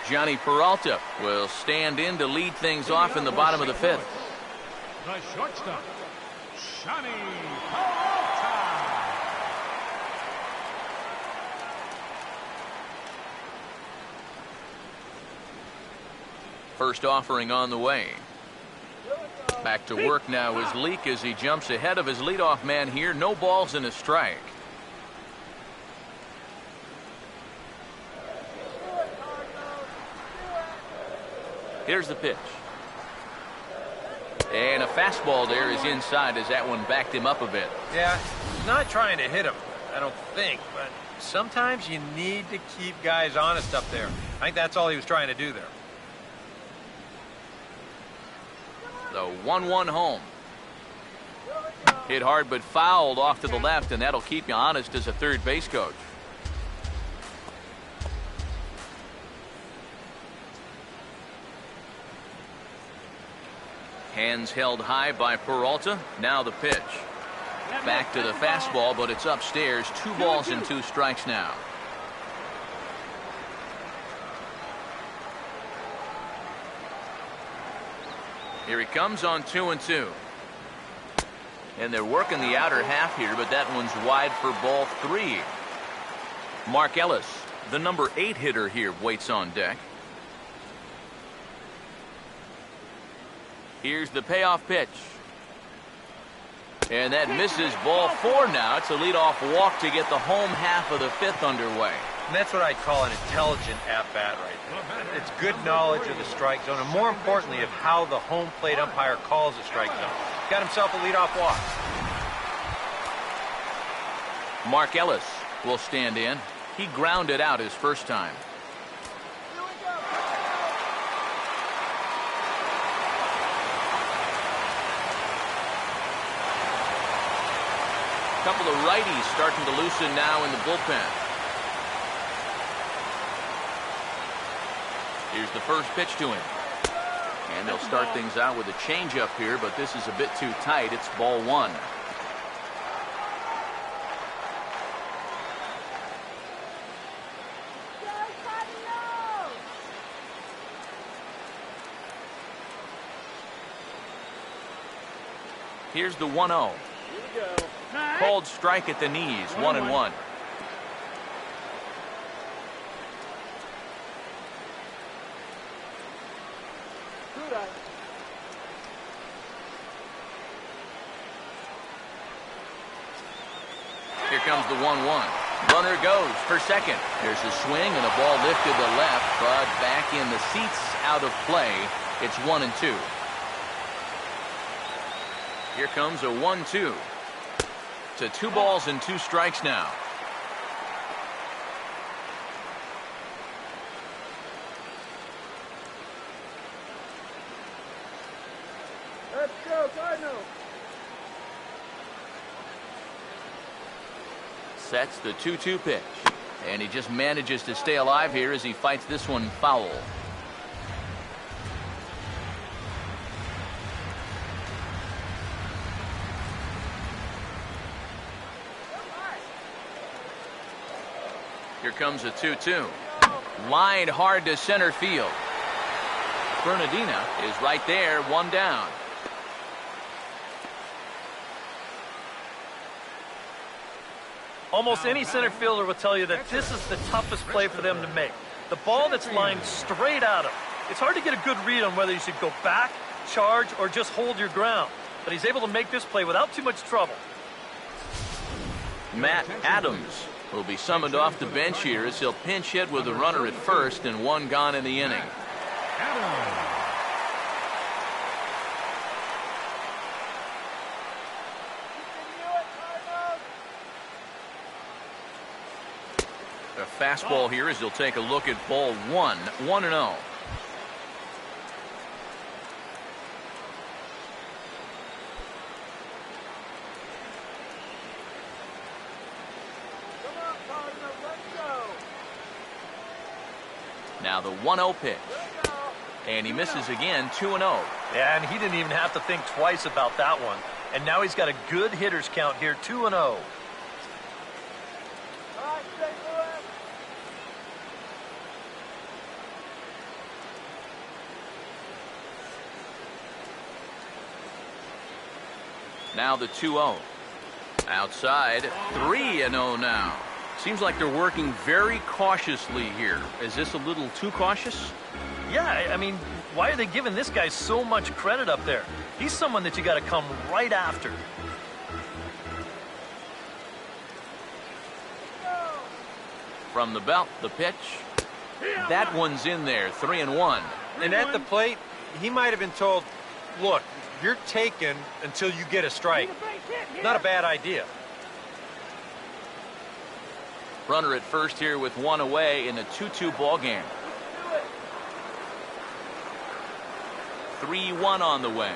Johnny Peralta will stand in to lead things off in the bottom of the 5th.
The shortstop, Johnny Peralta.
First offering on the way. Back to work now is Leake as he jumps ahead of his leadoff man here. No balls and a strike. Here's the pitch. And a fastball there is inside as that one backed him up a bit.
Yeah, he's not trying to hit him, I don't think, but sometimes you need to keep guys honest up there. I think that's all he was trying to do there.
The 1-1 home. Hit hard but fouled off to the left, and that'll keep you honest as a third base coach. Hands held high by Peralta. Now the pitch. Back to the fastball, but it's upstairs. 2 balls and 2 strikes now. Here he comes on 2-2. And they're working the outer half here, but that one's wide for ball 3. Mark Ellis, the number 8 hitter here, waits on deck. Here's the payoff pitch. And that misses ball 4 now. It's a leadoff walk to get the home half of the 5th underway.
And that's what I'd call an intelligent at-bat right there. It's good knowledge of the strike zone, and more importantly, of how the home plate umpire calls the strike zone. Got himself a leadoff walk.
Mark Ellis will stand in. He grounded out his first time. Couple of righties starting to loosen now in the bullpen. Here's the first pitch to him. And they'll start things out with a changeup here, but this is a bit too tight. It's ball 1. Here's the 1-0. Called strike at the knees, 1-1. Here comes the 1-1. Runner goes for second. There's a swing and a ball lifted to left, but back in the seats, out of play. It's 1-2. Here comes a 1-2. To 2 balls and 2 strikes now.
Let's go, Cardinals.
Sets the 2-2 pitch. And he just manages to stay alive here as he fights this one foul. Here comes a 2-2. Lined hard to center field. Bernardina is right there, 1 down.
Almost any center fielder will tell you that this is the toughest play for them to make. The ball that's lined straight at him. It's hard to get a good read on whether you should go back, charge, or just hold your ground. But he's able to make this play without too much trouble.
Matt Adams will be summoned off the bench here as he'll pinch hit with a runner at first and 1 gone in the inning. A fastball here as he'll take a look at ball 1, 1-0. Now the 1-0 pitch. And he misses again, 2-0.
Yeah, and he didn't even have to think twice about that one. And now he's got a good hitters count here, 2-0.
Now the 2-0. Outside, 3-0 now. Seems like they're working very cautiously here. Is this a little too cautious?
Yeah, I mean, why are they giving this guy so much credit up there? He's someone that you got to come right after.
From the belt, the pitch. That one's in there, 3-1.
And at the plate, he might have been told, look, you're taken until you get a strike. Not a bad idea.
Runner at first here with one away in a 2-2 ball game. 3-1 on the way.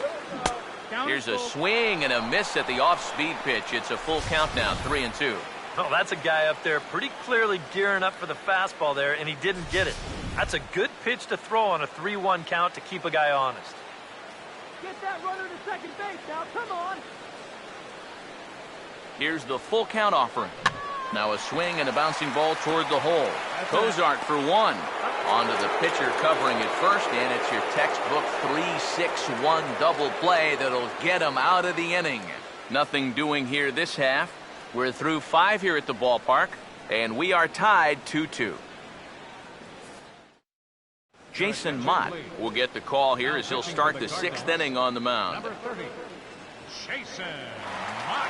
Here's a swing and a miss at the off-speed pitch. It's a full count now, 3-2.
Oh, that's a guy up there pretty clearly gearing up for the fastball there, and he didn't get it. That's a good pitch to throw on a 3-1 count to keep a guy honest.
Get that runner to second base now. Come on.
Here's the full count offering. Now a swing and a bouncing ball toward the hole. Cozart for one. Onto the pitcher covering it first, and it's your textbook 3-6-1 double play that'll get him out of the inning. Nothing doing here this half. We're through 5 here at the ballpark, and we are tied 2-2. Jason Mott will get the call here as he'll start the 6th inning on the mound.
Number 30, Jason Mott.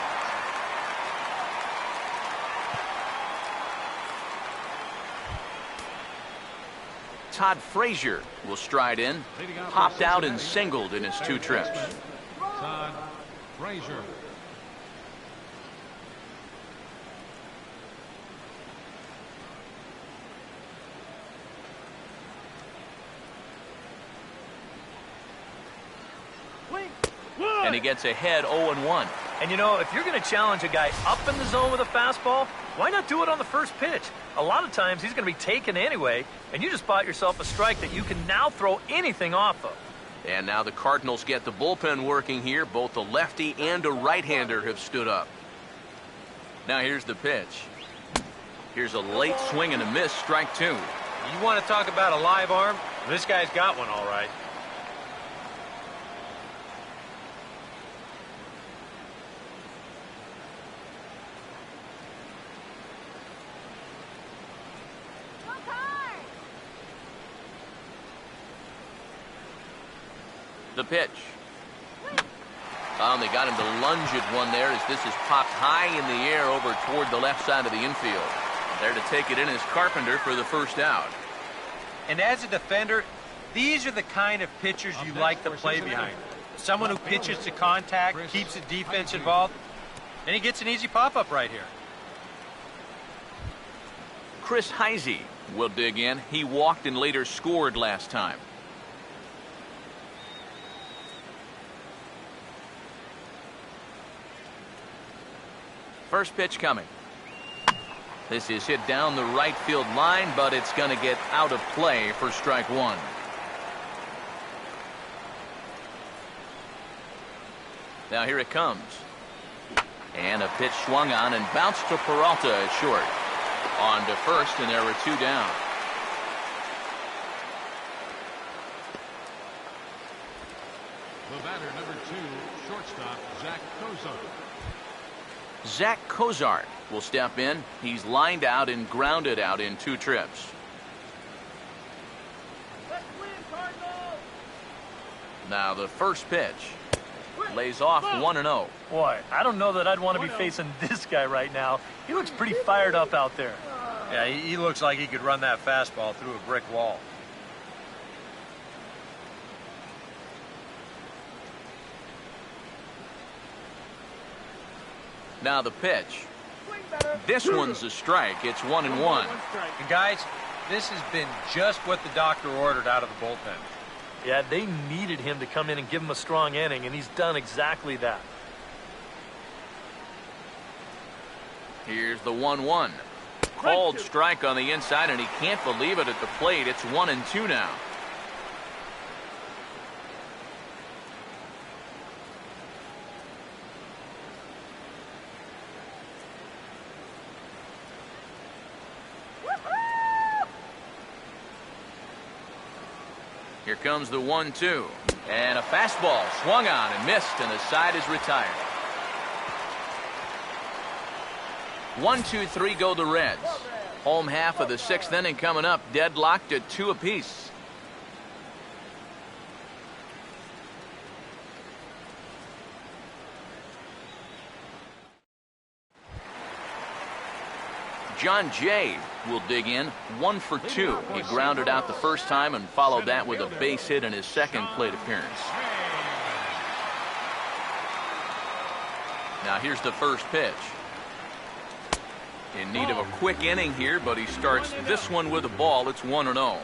Todd Frazier will stride in. Popped out and singled in his 2 trips.
Todd Frazier.
And he gets ahead 0-1.
And you know, if you're going to challenge a guy up in the zone with a fastball, why not do it on the first pitch? A lot of times he's going to be taken anyway, and you just bought yourself a strike that you can now throw anything off of.
And now the Cardinals get the bullpen working here. Both a lefty and a right-hander have stood up. Now here's the pitch. Here's a late swing and a miss, strike 2.
You want to talk about a live arm? This guy's got one all right.
The pitch. Oh, and they got him to lunge at one there as this is popped high in the air over toward the left side of the infield. There to take it in is Carpenter for the first out.
And as a defender, these are the kind of pitchers you like to play behind. Someone who pitches to contact, keeps the defense involved, and he gets an easy pop-up right here.
Chris Heisey will dig in. He walked and later scored last time. First pitch coming. This is hit down the right field line, but it's going to get out of play for strike 1. Now here it comes. And a pitch swung on and bounced to Peralta at short. On to first, and there were 2 down.
The batter, number 2, shortstop, Zach Cozart.
Zach Cozart will step in. He's lined out and grounded out in 2 trips.
Let's win, Cardinals.
Now the first pitch. Lays off 1-0.
Boy, I don't know that I'd want to be facing this guy right now. He looks pretty fired up out there.
Yeah, he looks like he could run that fastball through a brick wall.
Now the pitch. This one's a strike. It's 1-1.
And guys, this has been just what the doctor ordered out of the bullpen.
Yeah, they needed him to come in and give him a strong inning, and he's done exactly that.
Here's the 1-1. called strike on the inside, and he can't believe it at the plate. It's 1-2 now. Here comes the 1-2. And a fastball swung on and missed, and the side is retired. 1-2-3 go the Reds. Home half of the 6th inning coming up, deadlocked at 2 apiece. John Jay will dig in, 1 for 2. He grounded out the first time and followed that with a base hit in his second plate appearance. Now here's the first pitch. In need of a quick inning here, but he starts this one with a ball. It's 1-0.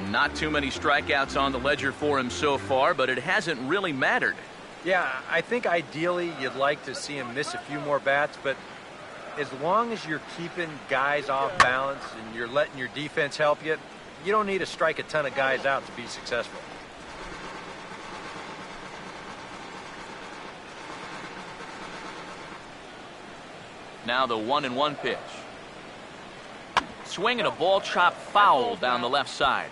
Not too many strikeouts on the ledger for him so far, but it hasn't really mattered.
Yeah, I think ideally you'd like to see him miss a few more bats, but as long as you're keeping guys off balance and you're letting your defense help you, you don't need to strike a ton of guys out to be successful.
Now the 1-1 pitch. Swinging a ball chopped foul down the left side.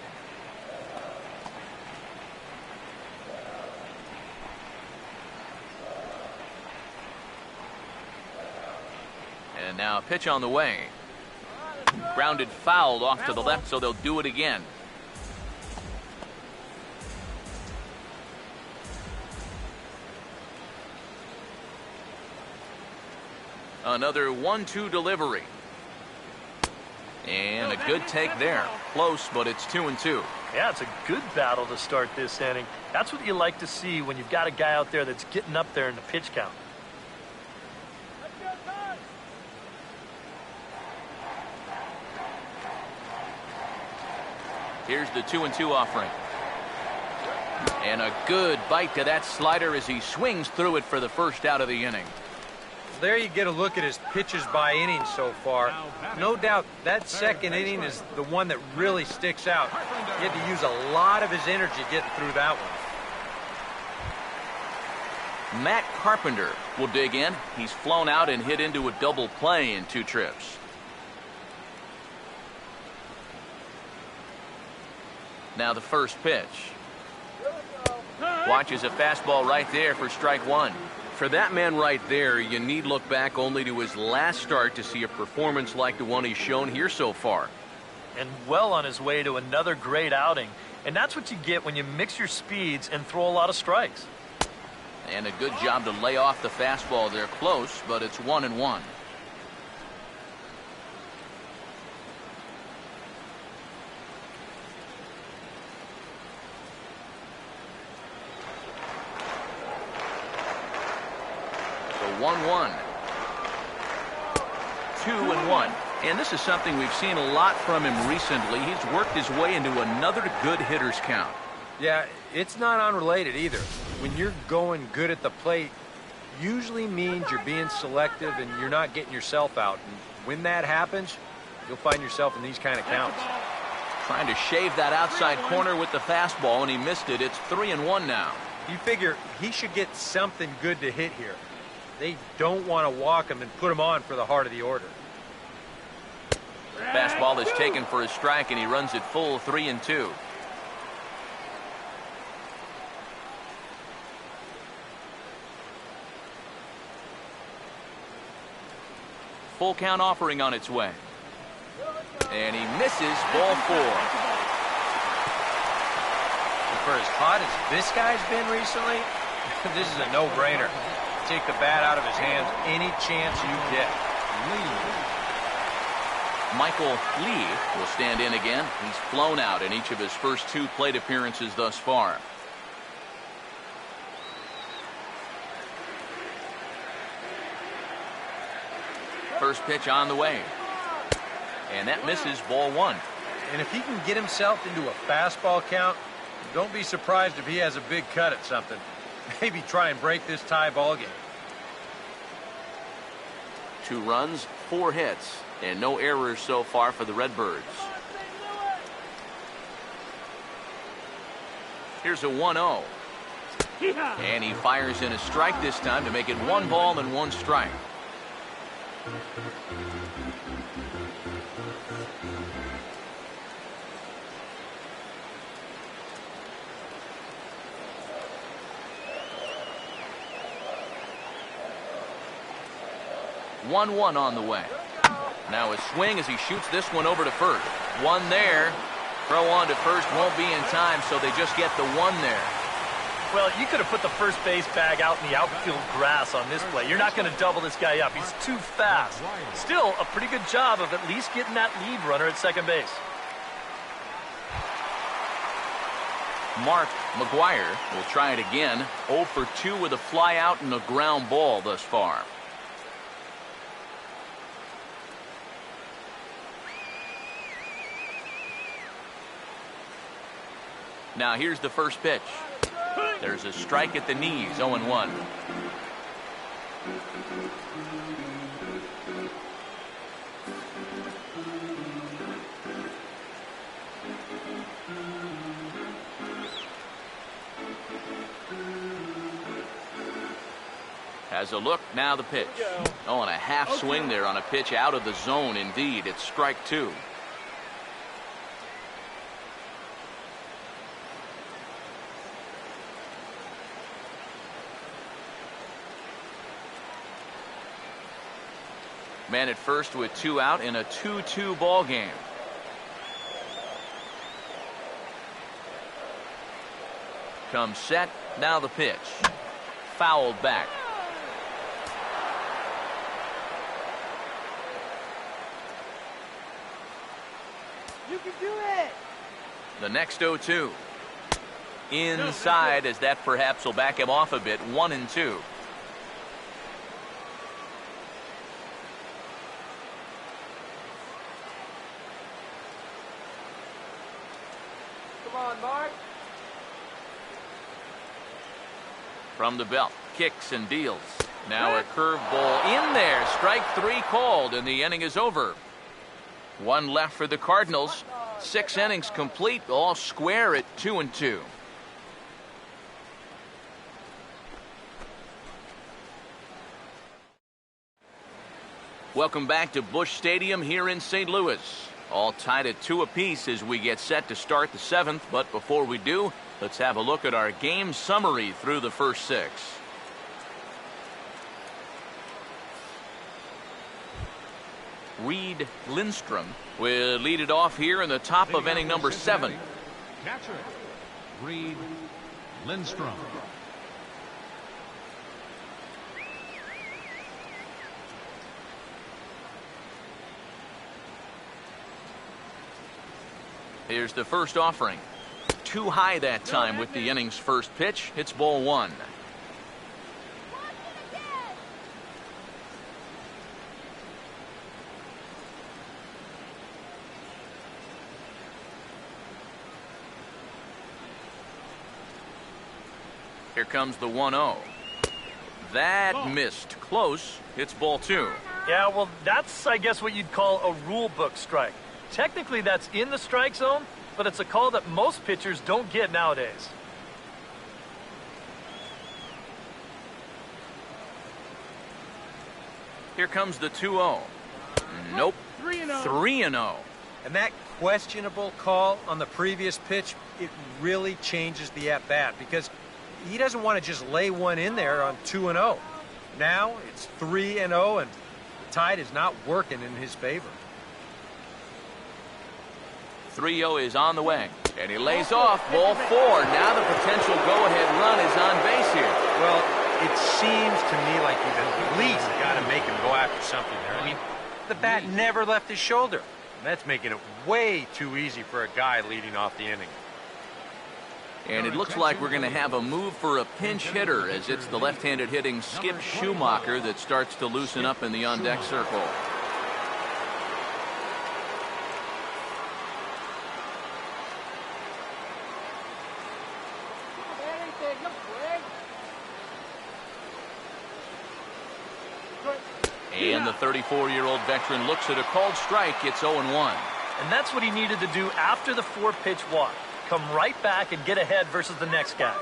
And now a pitch on the way. Grounded foul off to the left, so they'll do it again. Another 1-2 delivery. And a good take there. Close, but it's 2-2.
Yeah, it's a good battle to start this inning. That's what you like to see when you've got a guy out there that's getting up there in the pitch count.
Here's the 2-2 offering. And a good bite to that slider as he swings through it for the first out of the inning.
There you get a look at his pitches by inning so far. No doubt that second inning is the one that really sticks out. He had to use a lot of his energy getting through that one.
Matt Carpenter will dig in. He's flown out and hit into a double play in 2 trips. Now the first pitch. Watches a fastball right there for strike 1. For that man right there, you need look back only to his last start to see a performance like the one he's shown here so far.
And well on his way to another great outing. And that's what you get when you mix your speeds and throw a lot of strikes.
And a good job to lay off the fastball there. Close, but it's 1-1. So 1-1. 2-1. And this is something we've seen a lot from him recently. He's worked his way into another good hitter's count.
Yeah, it's not unrelated either. When you're going good at the plate, usually means you're being selective and you're not getting yourself out. And when that happens, you'll find yourself in these kind of counts.
Trying to shave that outside corner with the fastball, and he missed it. It's 3-1 now.
You figure he should get something good to hit here. They don't want to walk him and put him on for the heart of the order.
Fastball is taken for a strike, and he runs it full 3-2. Full count offering on its way. And he misses, ball 4.
And for as hot as this guy's been recently, this is a no-brainer. Take the bat out of his hands any chance you get.
Michael Lee will stand in again. He's flown out in each of his first 2 plate appearances thus far. First pitch on the way. And that misses, ball 1.
And if he can get himself into a fastball count, don't be surprised if he has a big cut at something. Maybe try and break this tie ball game.
2 runs, 4 hits. And no errors so far for the Redbirds. Here's a 1-0. And he fires in a strike this time to make it 1 ball and 1 strike. One on the way. Now a swing as he shoots this one over to first. One there. Throw on to first won't be in time, so they just get the 1 there.
Well, you could have put the first base bag out in the outfield grass on this play. You're not going to double this guy up. He's too fast. Still, a pretty good job of at least getting that lead runner at second base.
Mark McGuire will try it again. 0 for 2 with a fly out and a ground ball thus far. Now here's the first pitch. There's a strike at the knees, 0-1. Has a look, now the pitch. Oh, and a half swing there on a pitch out of the zone indeed. It's strike 2. Man at first with 2 out in a 2-2 ball game. Comes set, now the pitch. Fouled back.
You can do it.
The next 0-2. Inside, as that perhaps will back him off a bit. 1-2.
Come on, Mark.
From the belt, kicks and deals. Now a curveball in there. Strike 3 called, and the inning is over. 1 left for the Cardinals. 6 innings complete, all square at 2-2. Welcome back to Busch Stadium here in St. Louis. All tied at 2 apiece as we get set to start the 7th. But before we do, let's have a look at our game summary through the first 6. Reed Lindstrom will lead it off here in the top of inning number 7.
Catcher, Reed Lindstrom.
Here's the first offering. Too high that time with the inning's first pitch. It's ball 1. Here comes the 1-0. That missed. Close. It's ball 2.
Yeah, well, that's, I guess, what you'd call a rule book strike. Technically, that's in the strike zone, but it's a call that most pitchers don't get nowadays.
Here comes the 2-0. Nope. 3-0.
And that questionable call on the previous pitch, it really changes the at-bat because he doesn't want to just lay one in there on 2-0. Now it's 3-0, and the tide is not working in his favor.
3-0 is on the way, and he lays off ball 4. Now the potential go-ahead run is on base here.
Well, it seems to me like you've at least got to make him go after something there. I mean, the bat never left his shoulder. That's making it way too easy for a guy leading off the inning.
And it looks like we're going to have a move for a pinch hitter, as it's the left-handed hitting Skip Schumacher that starts to loosen up in the on-deck circle. And the 34-year-old veteran looks at a called strike. It's 0-1.
And that's what he needed to do after the 4-pitch walk. Come right back and get ahead versus the next guy.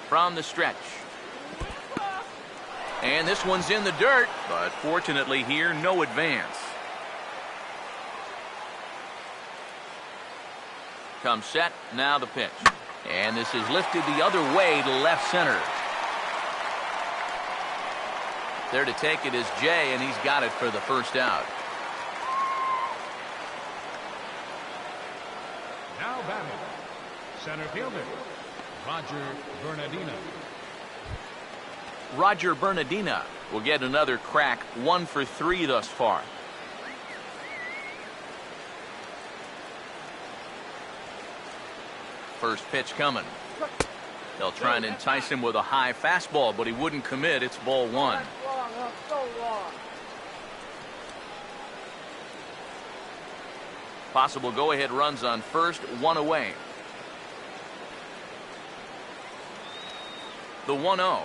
From the stretch. And this one's in the dirt, but fortunately here, no advance. Comes set, now the pitch. And this is lifted the other way to left center. There to take it is Jay, and he's got it for the first out.
Now batting, center fielder, Roger Bernardino.
Roger Bernardino will get another crack, 1 for 3 thus far. First pitch coming. They'll try and entice him with a high fastball, but he wouldn't commit. It's ball 1. Possible go-ahead runs on first, 1 away. The 1-0.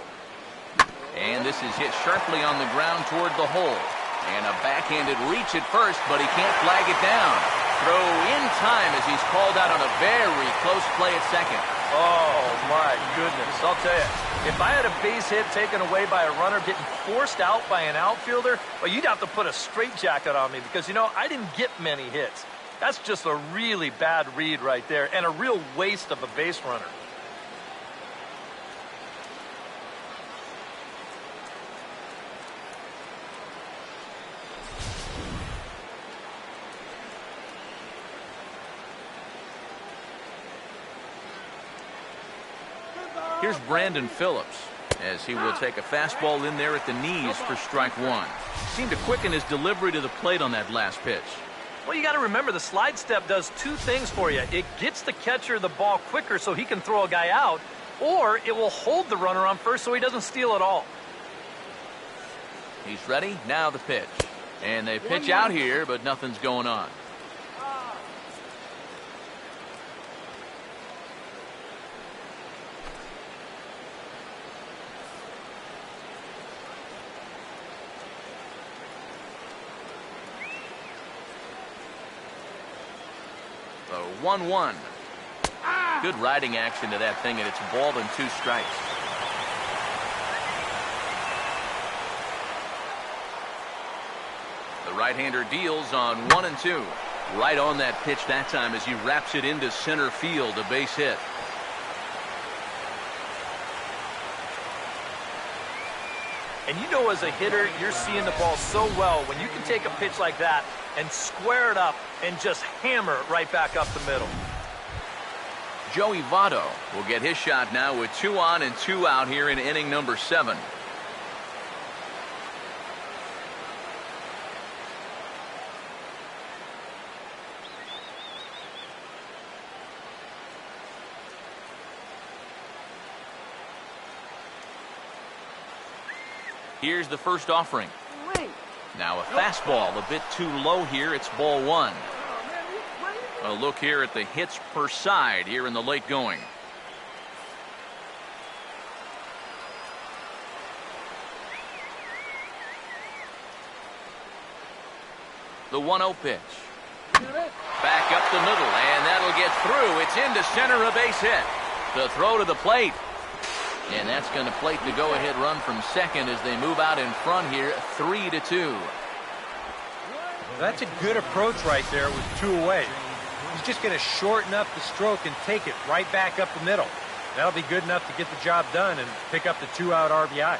And this is hit sharply on the ground toward the hole. And a backhanded reach at first, but he can't flag it down. Throw in time as he's called out on a very close play at second.
Oh, my goodness. I'll tell you, if I had a base hit taken away by a runner getting forced out by an outfielder, well, you'd have to put a straitjacket on me because, you know, I didn't get many hits. That's just a really bad read right there and a real waste of a base runner.
Here's Brandon Phillips as he will take a fastball in there at the knees for strike 1. Seemed to quicken his delivery to the plate on that last pitch.
Well, you got to remember the slide step does 2 things for you. It gets the catcher the ball quicker so he can throw a guy out, or it will hold the runner on first so he doesn't steal it all.
He's ready. Now the pitch. And they pitch out here, but nothing's going on. The 1-1. Good riding action to that thing, and it's a ball and 2 strikes. The right-hander deals on 1 and 2. Right on that pitch that time as he wraps it into center field, a base hit.
And you know, as a hitter, you're seeing the ball so well when you can take a pitch like that and square it up and just hammer it right back up the middle.
Joey Votto will get his shot now with 2 on and 2 out here in inning number 7. Here's the first offering. Now a fastball a bit too low here. It's ball 1. A look here at the hits per side here in the late going. The 1-0 pitch. Back up the middle, and that'll get through. It's into center, a base hit. The throw to the plate. And that's going to plate the go-ahead run from second as they move out in front here, 3-2.
That's a good approach right there with 2 away. He's just going to shorten up the stroke and take it right back up the middle. That'll be good enough to get the job done and pick up the 2-out RBI.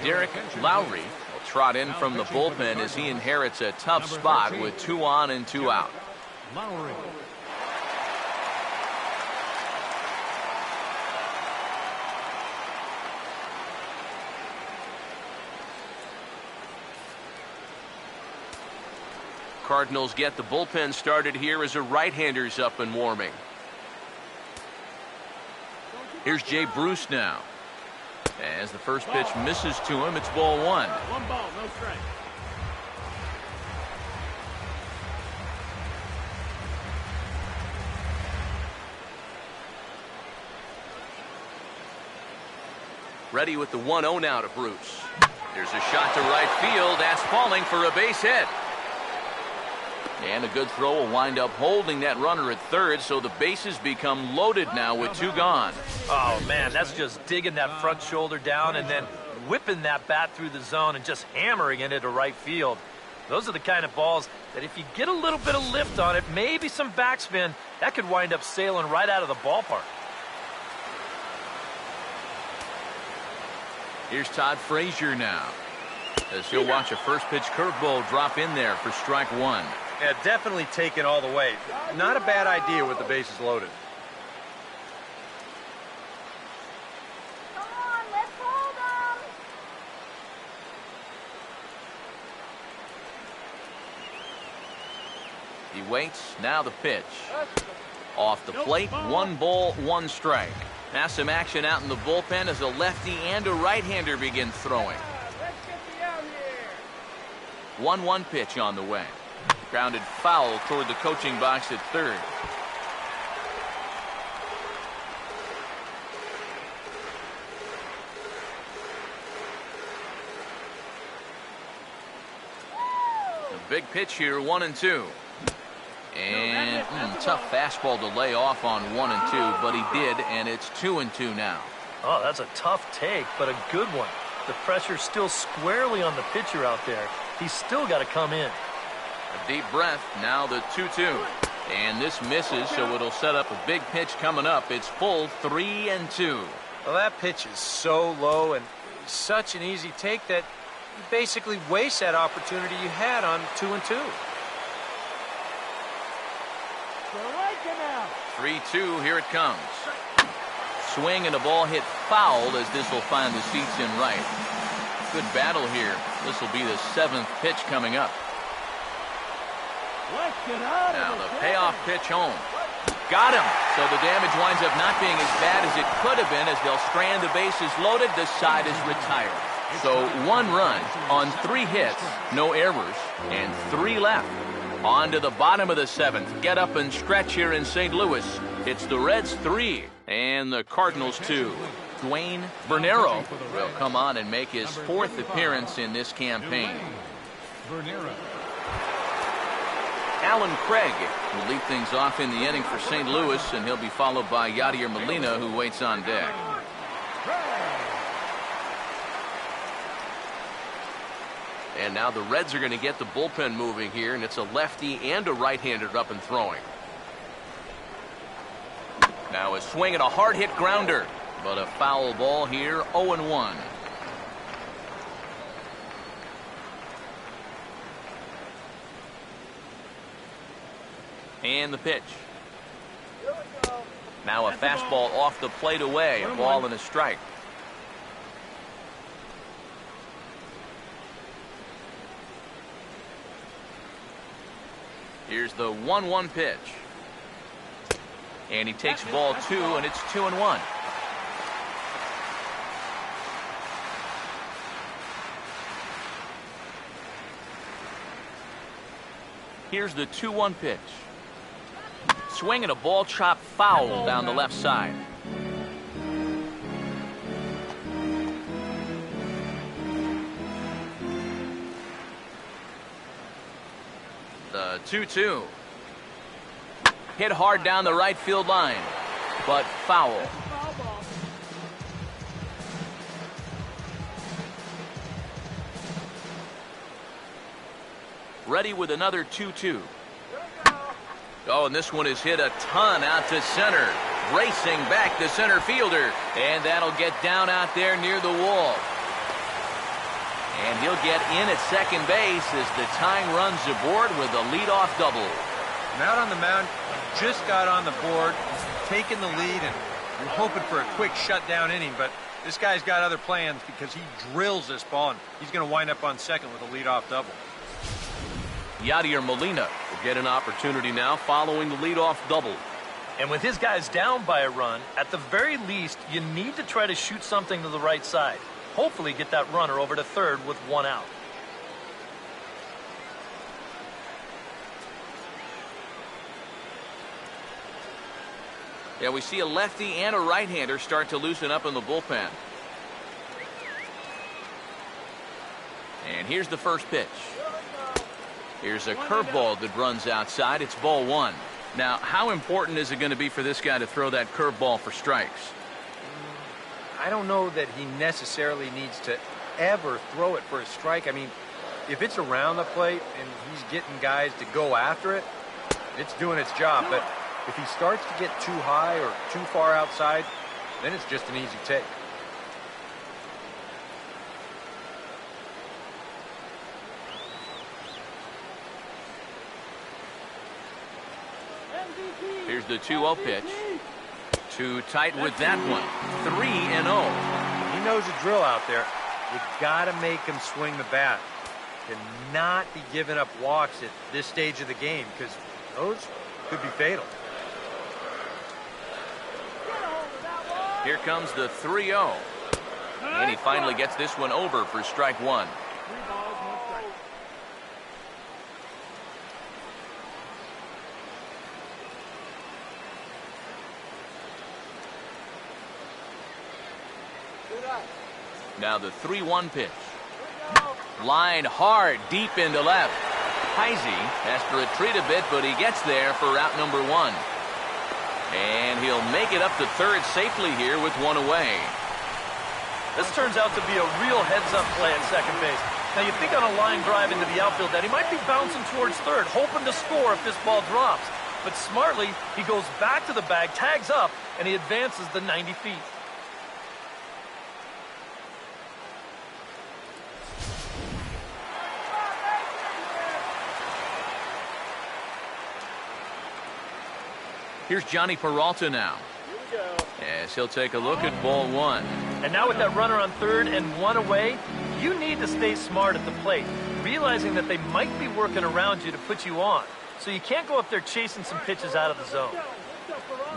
Derek Lowry will trot in from the bullpen as he inherits a tough spot with 2 on and 2 out.
Lowry.
Cardinals get the bullpen started here as a right-hander's up and warming. Here's Jay Bruce now. As the first pitch misses to him, it's ball 1.
1 ball, no strike.
Ready with the 1-0 now to Bruce. There's a shot to right field. That's falling for a base hit. And a good throw will wind up holding that runner at third, so the bases become loaded now with 2 gone.
Oh, man, that's just digging that front shoulder down and then whipping that bat through the zone and just hammering it into right field. Those are the kind of balls that if you get a little bit of lift on it, maybe some backspin, that could wind up sailing right out of the ballpark.
Here's Todd Frazier now, as he'll watch a first pitch curveball drop in there for strike 1.
Yeah, definitely taken all the way. Not a bad idea with the bases loaded.
Come on, let's hold them.
He waits. Now the pitch. Off the plate. 1 ball, 1 strike. Now some action out in the bullpen as a lefty and a right-hander begin throwing.
Let's get the out here.
1-1 pitch on the way. Grounded foul toward the coaching box at third. The big pitch here, 1-2. And tough fastball to lay off on 1-2, but he did, and it's 2-2 now.
Oh, that's a tough take, but a good one. The pressure's still squarely on the pitcher out there. He's still got to come in.
A deep breath. Now the 2-2. And this misses, so it'll set up a big pitch coming up. It's full 3-2.
Well, that pitch is so low and such an easy take that you basically waste that opportunity you had on 2-2.
3-2, here it comes. Swing and a ball hit foul as this will find the seats in right. Good battle here. This will be the 7th pitch coming up. Now the payoff pitch home. Got him. So the damage winds up not being as bad as it could have been as they'll strand the bases loaded. The side is retired. So 1 run on 3 hits, no errors, and 3 left. On to the bottom of the 7th. Get up and stretch here in St. Louis. It's the Reds 3 and the Cardinals 2. Dwayne Bernero will come on and make his 4th appearance in this campaign. Alan Craig will lead things off in the inning for St. Louis, and he'll be followed by Yadier Molina, who waits on deck. And now the Reds are going to get the bullpen moving here, and it's a lefty and a right-hander up and throwing. Now a swing and a hard-hit grounder, but a foul ball here, 0-1. And the pitch. Now a fastball off the plate away, a ball and a strike. Here's the 1-1 pitch. And he takes ball 2, and it's 2-1. Here's the 2-1 pitch. Swing and a ball chopped foul down the left side. The 2-2. Hit hard down the right field line, but foul. Ready with another 2-2. Oh, and this one is hit a ton out to center. Racing back the center fielder, and that'll get down out there near the wall. And he'll get in at second base as the tying runs aboard with a leadoff double.
And out on the mound, just got on the board, taking the lead, and you're hoping for a quick shutdown inning, but this guy's got other plans because he drills this ball, and he's going to wind up on second with a leadoff double.
Yadier Molina will get an opportunity now following the leadoff double.
And with his guys down by a run, at the very least, you need to try to shoot something to the right side. Hopefully get that runner over to third with 1 out.
Yeah, we see a lefty and a right-hander start to loosen up in the bullpen. And here's the first pitch. Here's a curveball that runs outside. It's ball one. Now, how important is it going to be for this guy to throw that curveball for strikes?
I don't know that he necessarily needs to ever throw it for a strike. I mean, if it's around the plate and he's getting guys to go after it, it's doing its job. But if he starts to get too high or too far outside, then it's just an easy take.
Here's the 2-0 pitch. Too tight with that one. 3-0.
He knows the drill out there. You got to make him swing the bat. Cannot be giving up walks at this stage of the game because those could be fatal.
Here comes the 3-0. And he finally gets this one over for strike one. Now the 3-1 pitch. Line hard deep into left. Heisey has to retreat a bit, but he gets there for out number one. And he'll make it up to third safely here with one away.
This turns out to be a real heads-up play at second base. Now you think on a line drive into the outfield that he might be bouncing towards third, hoping to score if this ball drops. But smartly, he goes back to the bag, tags up, and he advances the 90 feet.
Here's Johnny Peralta now. As he'll take a look at ball one.
And now with that runner on third and one away, you need to stay smart at the plate, realizing that they might be working around you to put you on. So you can't go up there chasing some pitches out of the zone.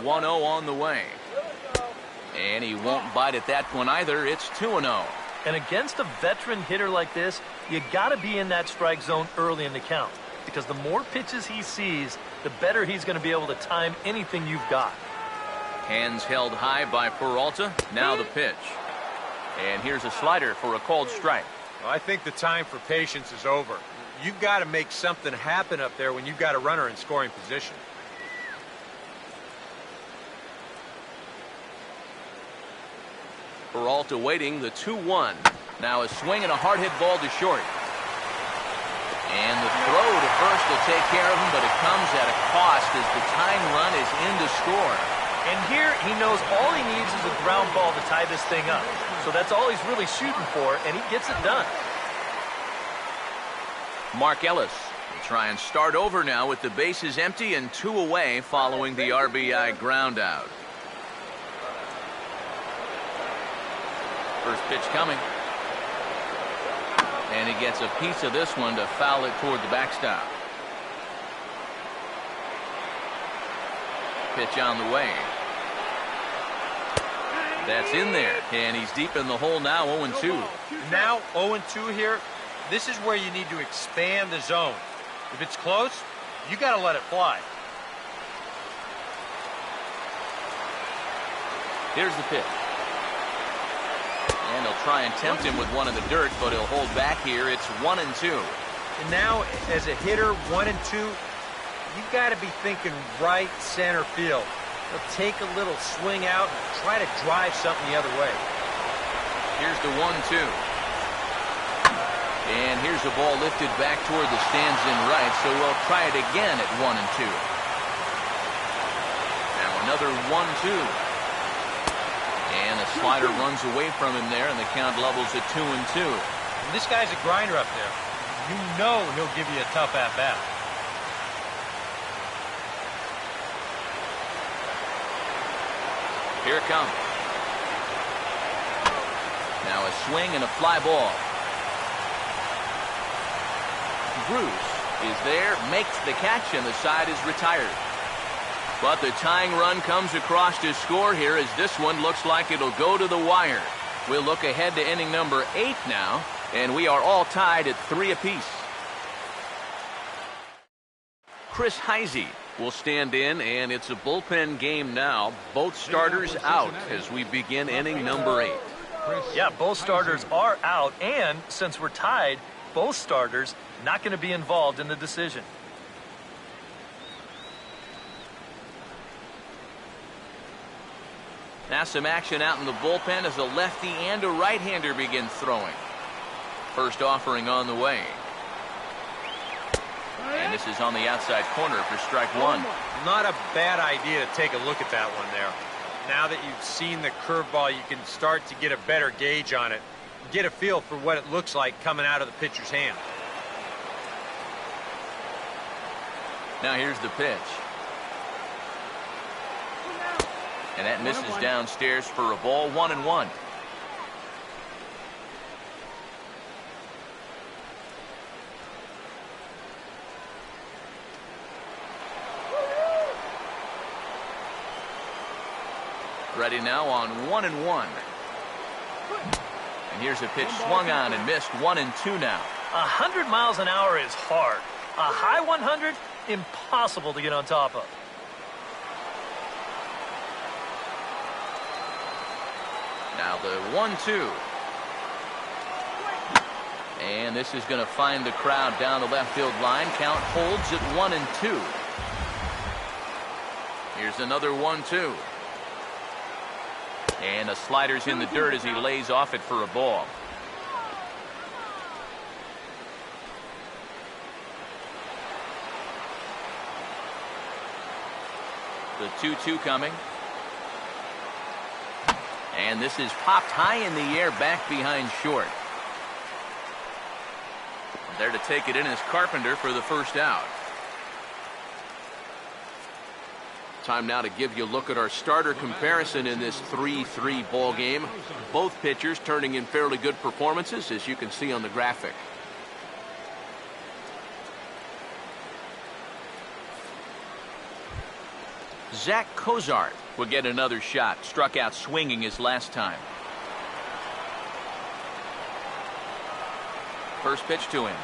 1-0 on the way. And he won't bite at that one either. It's 2-0.
And against a veteran hitter like this, you got to be in that strike zone early in the count. Because the more pitches he sees, the better he's going to be able to time anything you've got.
Hands held high by Peralta. Now the pitch. And here's a slider for a called strike.
Well, I think the time for patience is over. You've got to make something happen up there when you've got a runner in scoring position.
Peralta waiting the 2-1. Now a swing and a hard hit ball to short. And the throw to first to take care of him, but it comes at a cost as the tying run is in to score.
And here he knows all he needs is a ground ball to tie this thing up. So that's all he's really shooting for, and he gets it done.
Mark Ellis will try and start over now with the bases empty and two away following the RBI ground out. First pitch coming. And he gets a piece of this one to foul it toward the backstop. Pitch on the way. That's in there. And he's deep in the hole now, 0-2.
Now 0-2 here. This is where you need to expand the zone. If it's close, you got to let it fly.
Here's the pitch. And he'll try and tempt him with one in the dirt, but he'll hold back here. It's 1-2.
And now, as a hitter, 1-2, you've got to be thinking right center field. He'll take a little swing out and try to drive something the other way.
Here's the 1-2. And here's a ball lifted back toward the stands in right, so we'll try it again at 1-2. Now another 1-2. And the slider runs away from him there, and the count levels at 2-2.
And this guy's a grinder up there. You know he'll give you a tough at-bat.
Here it comes. Now a swing and a fly ball. Bruce is there, makes the catch, and the side is retired. But the tying run comes across to score here as this one looks like it'll go to the wire. We'll look ahead to inning number 8 now, and we are all tied at 3 apiece. Chris Heisey will stand in, and it's a bullpen game now. Both starters out as we begin inning number 8.
Yeah, both starters are out, and since we're tied, both starters not going to be involved in the decision.
Now some action out in the bullpen as a lefty and a right-hander begin throwing. First offering on the way. And this is on the outside corner for strike one.
Not a bad idea to take a look at that one there. Now that you've seen the curveball, you can start to get a better gauge on it. Get a feel for what it looks like coming out of the pitcher's hand.
Now here's the pitch. And that misses downstairs for a ball, 1-1. Ready now on 1-1. And here's a pitch swung on and missed, 1-2 now.
100 miles an hour is hard. A high 100, impossible to get on top of.
Now the 1-2. And this is going to find the crowd down the left field line. Count holds at 1-2. Here's another 1-2. And a slider's in the dirt as he lays off it for a ball. The 2-2 coming. And this is popped high in the air back behind short. There to take it in is Carpenter for the first out. Time now to give you a look at our starter comparison in this 3-3 ball game. Both pitchers turning in fairly good performances, as you can see on the graphic. Zach Cozart will get another shot. Struck out swinging his last time. First pitch to him.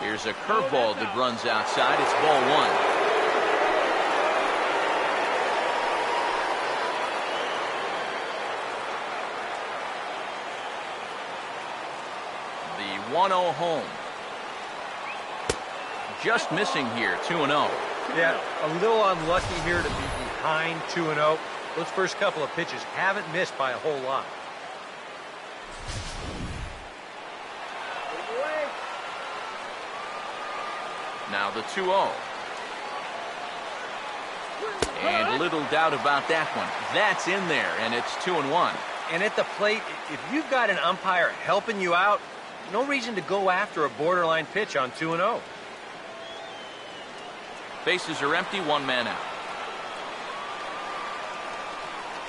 Here's a curveball that runs outside. It's ball one. The 1-0 home. Just missing here, 2-0.
Yeah, a little unlucky here to be behind 2-0. Those first couple of pitches haven't missed by a whole lot.
Now the 2-0. And little doubt about that one. That's in there, and it's 2-1.
And at the plate, if you've got an umpire helping you out, no reason to go after a borderline pitch on 2-0.
Bases are empty, one man out.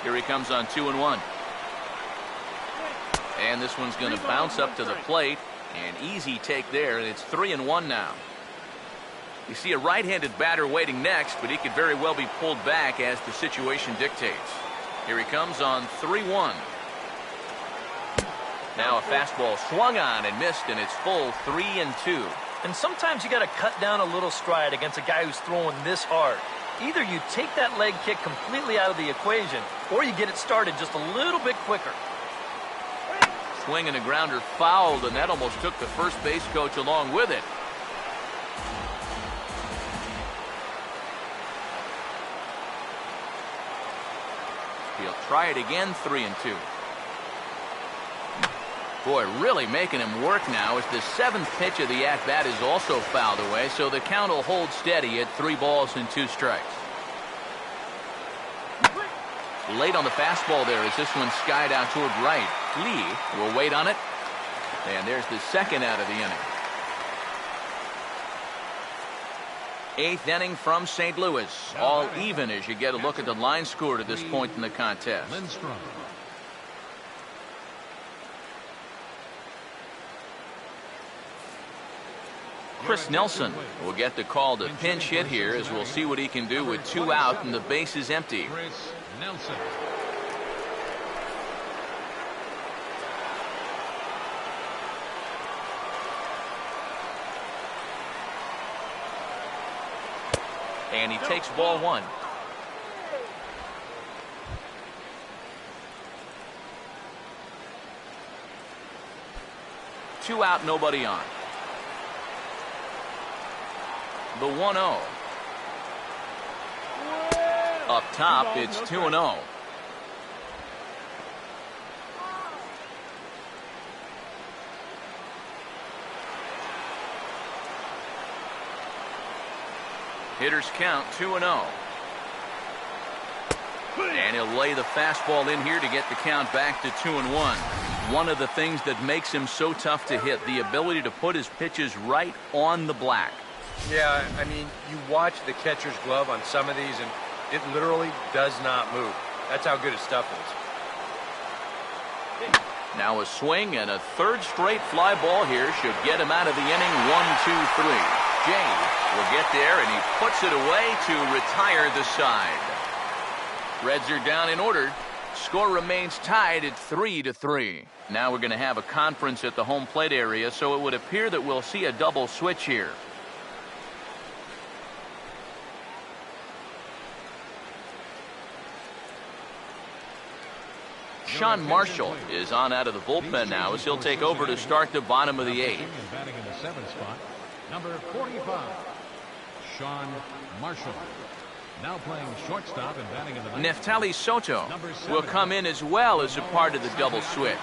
Here he comes on 2-1. And this one's going to bounce up to the plate. An easy take there, and it's 3-1 now. You see a right-handed batter waiting next, but he could very well be pulled back as the situation dictates. Here he comes on 3-1. Now a fastball swung on and missed, and it's full 3-2.
And sometimes you got to cut down a little stride against a guy who's throwing this hard. Either you take that leg kick completely out of the equation, or you get it started just a little bit quicker.
Swing and a grounder fouled, and that almost took the first base coach along with it. He'll try it again, 3-2. Boy, really making him work now as the seventh pitch of the at-bat is also fouled away, so the count will hold steady at 3 balls and 2 strikes. Late on the fastball there as this one skied out toward right. Lee will wait on it. And there's the second out of the inning. 8th inning from St. Louis. All even as you get a look at the line score to this point in the contest. Chris Nelson will get the call to pinch hit here as we'll see what he can do with 2 out and the base is empty.
Chris Nelson.
And he takes ball 1. 2 out, nobody on. The 1-0. Up top, it's 2-0. Hitters count 2-0. And he'll lay the fastball in here to get the count back to 2-1. One of the things that makes him so tough to hit, the ability to put his pitches right on the black.
Yeah, I mean, you watch the catcher's glove on some of these, and it literally does not move. That's how good his stuff is.
Now a swing and a third straight fly ball here should get him out of the inning. 1-2-3. Jay will get there, and he puts it away to retire the side. Reds are down in order. Score remains tied at 3-3. Now we're going to have a conference at the home plate area, so it would appear that we'll see a double switch here. Sean Marshall is on out of the bullpen now as he'll take over to start the bottom of the 8th.
Batting in the 7th spot, number 45, Sean Marshall. Now playing shortstop and batting in the 9th.
Neftali Soto will come in as well as a part of the double switch.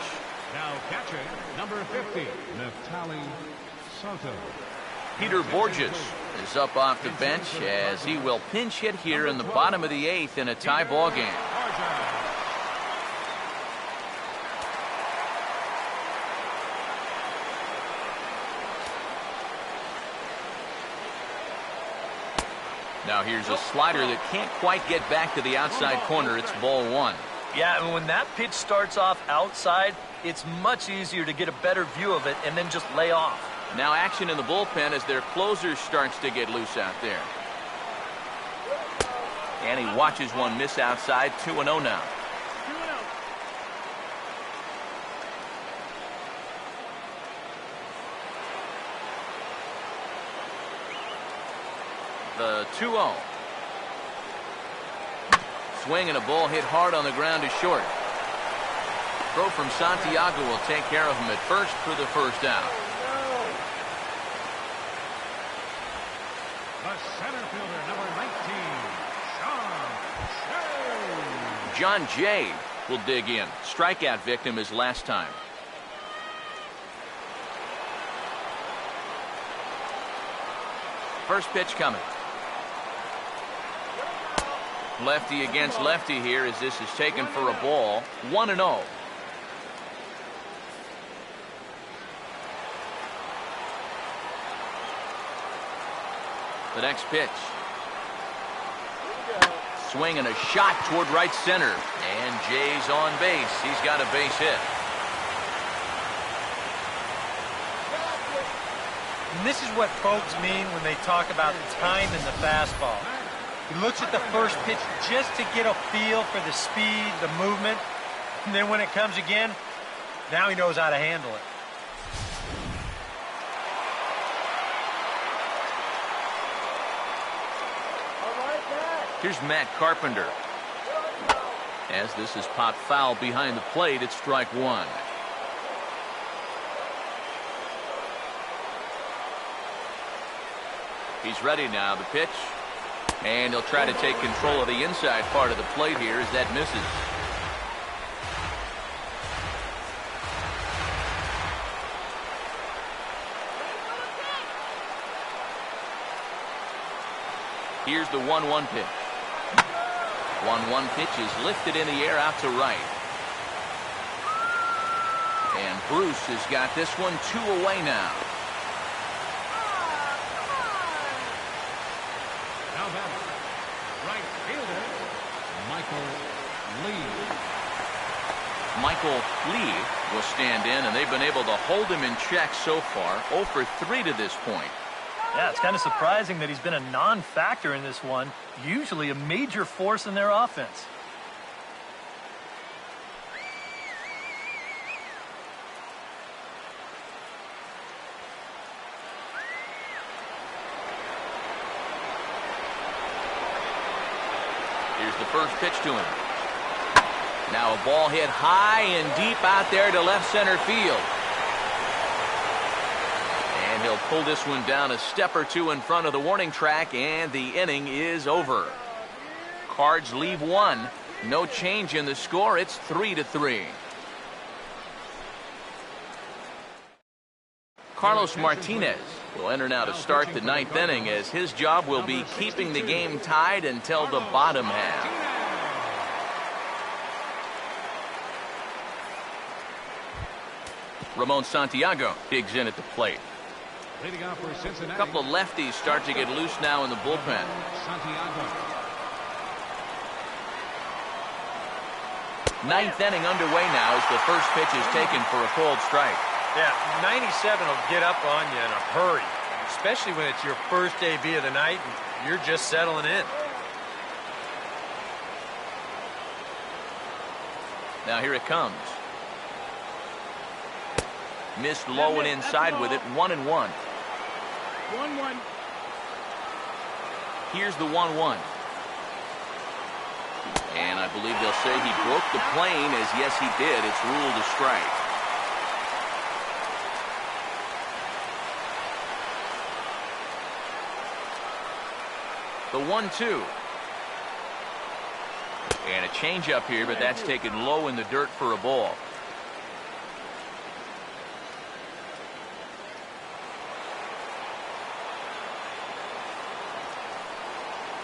Now catcher, number 50, Neftali Soto.
Peter Borges is up off the bench as he will pinch hit here in the bottom of the 8th in a tie ball game. Now here's a slider that can't quite get back to the outside corner. It's ball 1.
Yeah, and when that pitch starts off outside, it's much easier to get a better view of it and then just lay off.
Now action in the bullpen as their closer starts to get loose out there. And he watches one miss outside. 2-0 now. The 2-0. Swing and a ball hit hard on the ground to short. Throw from Santiago will take care of him at first for the first out.
The center fielder, number 19,
John Jay will dig in. Strikeout victim his last time. First pitch coming. Lefty against lefty here as this is taken for a ball. 1-0. The next pitch. Swing and a shot toward right center. And Jay's on base. He's got a base hit.
And this is what folks mean when they talk about time in the fastball. He looks at the first pitch just to get a feel for the speed, the movement, and then when it comes again, now he knows how to handle it.
Here's Matt Carpenter. As this is popped foul behind the plate, it's strike 1. He's ready now. The pitch. And he'll try to take control of the inside part of the plate here as that misses. Here's the 1-1 pitch. 1-1 pitch is lifted in the air out to right. And Bruce has got this one 2 away now.
Now batting, right fielder, Michael Lee.
Michael Lee will stand in, and they've been able to hold him in check so far. 0 for 3 to this point.
Yeah, it's kind of surprising that he's been a non-factor in this one. Usually a major force in their offense.
Here's the first pitch to him. Now a ball hit high and deep out there to left center field. he'll pull this one down a step or two in front of the warning track, and the inning is over. Cards leave one. No change in the score. It's 3-3. Carlos Martinez will enter now to start the ninth inning, as his job will be keeping the game tied until the bottom half. Ramon Santiago digs in at the plate. A couple of lefties start to get loose now in the bullpen. Ninth inning underway now as the first pitch is taken for a called strike.
Yeah, 97 will get up on you in a hurry, especially when it's your first AB of the night and you're just settling in.
Now here it comes. Missed low and inside with it. 1-1.
1-1.
Here's the 1-1. And I believe they'll say he broke the plane, as yes he did. It's ruled a strike. The 1-2. And a changeup here, but that's taken low in the dirt for a ball.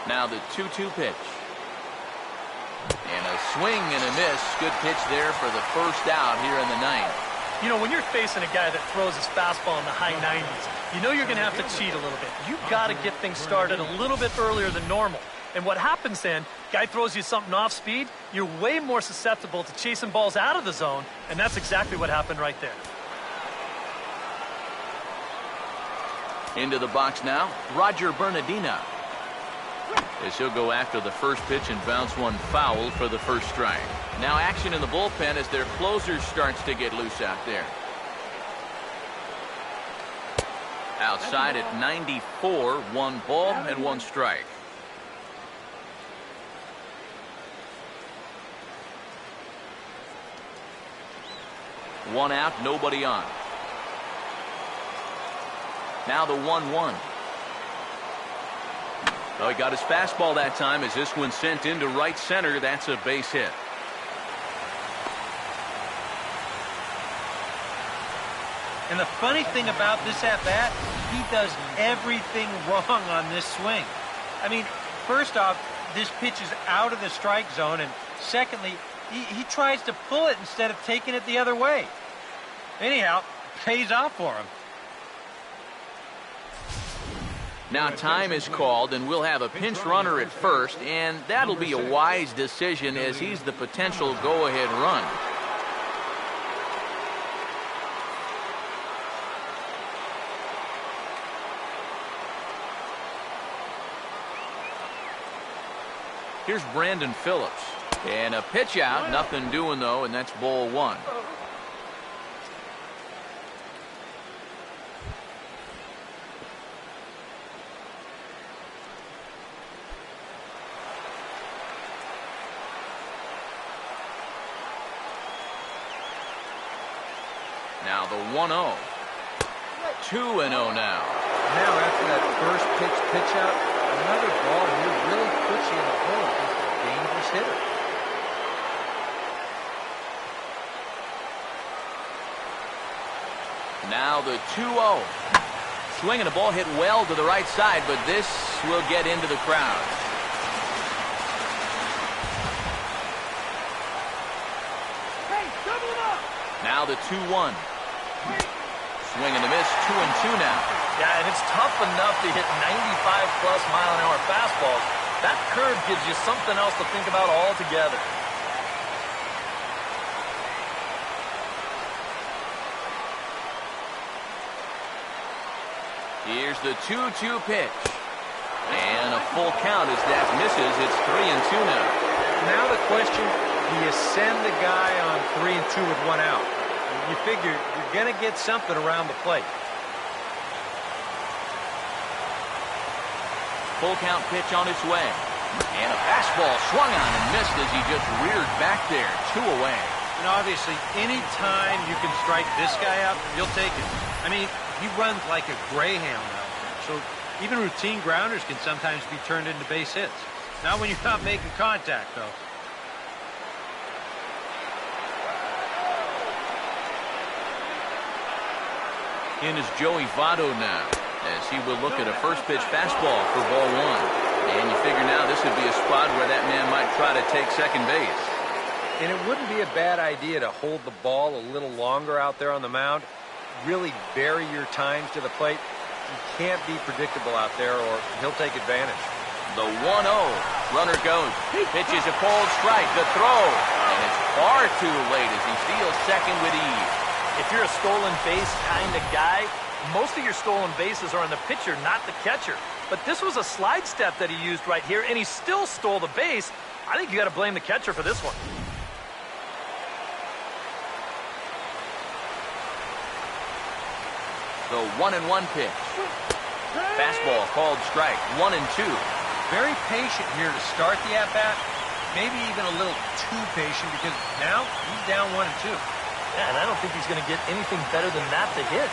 Now the 2-2 pitch. And a swing and a miss. Good pitch there for the first out here in the ninth.
You know, when you're facing a guy that throws his fastball in the high 90s, you know you're going to have to cheat a little bit. You've got to get things started a little bit earlier than normal. And what happens then, guy throws you something off speed, you're way more susceptible to chasing balls out of the zone, and that's exactly what happened right there.
Into the box now, Roger Bernardina, as he'll go after the first pitch and bounce one foul for the first strike. Now action in the bullpen as their closer starts to get loose out there. Outside at 94, 1 ball and 1 strike. One out, nobody on. Now the 1-1. Oh, he got his fastball that time as this one sent into right center. That's a base hit.
And the funny thing about this at-bat, he does everything wrong on this swing. I mean, first off, this pitch is out of the strike zone, and secondly, he tries to pull it instead of taking it the other way. Anyhow, pays off for him.
Now time is called, and we'll have a pinch runner at first, and that'll be a wise decision as he's the potential go-ahead run. Here's Brandon Phillips. And a pitch out, nothing doing though, and that's ball 1. Now the 1-0. 2-0 now.
Now after that first pitch out, another ball here really puts you in the hole against a dangerous hitter.
Now the 2-0. Swinging a ball hit well to the right side, but this will get into the crowd.
Hey, double him up!
Now the 2-1. Swing and a miss, 2-2 now.
Yeah, and it's tough enough to hit 95-plus mile-an-hour fastballs. That curve gives you something else to think about altogether.
Here's the 2-2 pitch. And a full count as that misses. It's 3-2 now.
Now the question, do you send the guy on 3-2 with 1 out? You figure you're going to get something around the plate.
Full count pitch on its way. And a fastball swung on and missed as he just reared back there. 2 away.
And obviously, any time you can strike this guy out, you'll take it. I mean, he runs like a greyhound out there. So even routine grounders can sometimes be turned into base hits. Not when you're not making contact, though.
In is Joey Votto now, as he will look at a first pitch fastball for ball one. And you figure now this would be a spot where that man might try to take second base.
And it wouldn't be a bad idea to hold the ball a little longer out there on the mound. Really vary your times to the plate. You can't be predictable out there or he'll take advantage.
The 1-0. Runner goes. Pitches a cold strike. The throw. And it's far too late as he steals second with ease.
If you're a stolen base kind of guy, most of your stolen bases are on the pitcher, not the catcher. But this was a slide step that he used right here, and he still stole the base. I think you got to blame the catcher for this one.
The 1-1 pitch. Fastball called strike. 1-2.
Very patient here to start the at-bat. Maybe even a little too patient because now he's down 1-2.
Yeah, and I don't think he's going to get anything better than that to hit.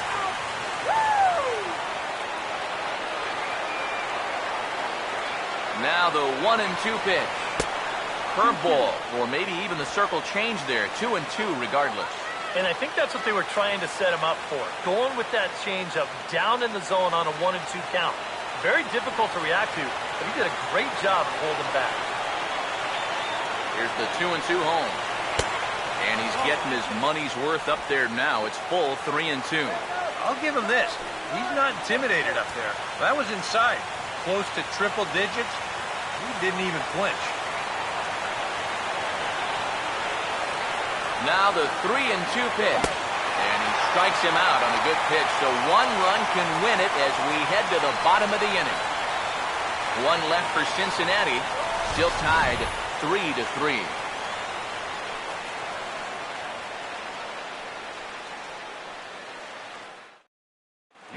Now the 1-2 pitch. Curveball, or maybe even the circle change there. 2-2 regardless.
And I think that's what they were trying to set him up for. Going with that changeup down in the zone on a 1-2 count. Very difficult to react to, but he did a great job of holding back.
Here's the 2-2 home. And he's getting his money's worth up there now. It's full 3-2.
I'll give him this. He's not intimidated up there. That was inside. Close to triple digits. He didn't even flinch.
Now the 3-2 pitch. And he strikes him out on a good pitch. So one run can win it as we head to the bottom of the inning. One left for Cincinnati. Still tied 3-3.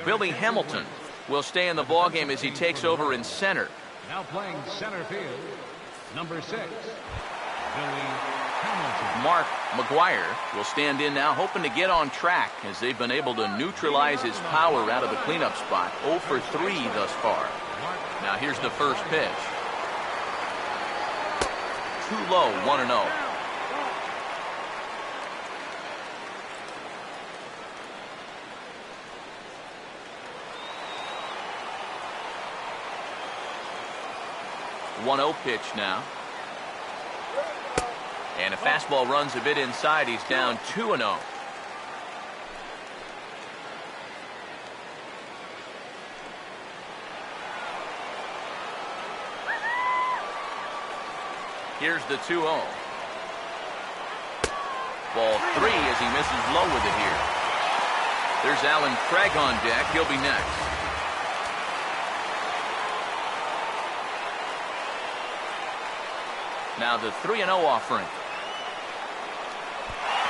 Billy Hamilton will stay in the ballgame as he takes over in center.
Now playing center field, number 6, Billy Hamilton.
Mark McGuire will stand in now, hoping to get on track as they've been able to neutralize his power out of the cleanup spot. 0 for 3 thus far. Now here's the first pitch. Too low, 1-0. One-0 pitch now. And a fastball runs a bit inside. He's down 2-0. Here's the 2-0. Ball 3 as he misses low with it here. There's Alan Craig on deck. He'll be next. Now the 3-0 offering.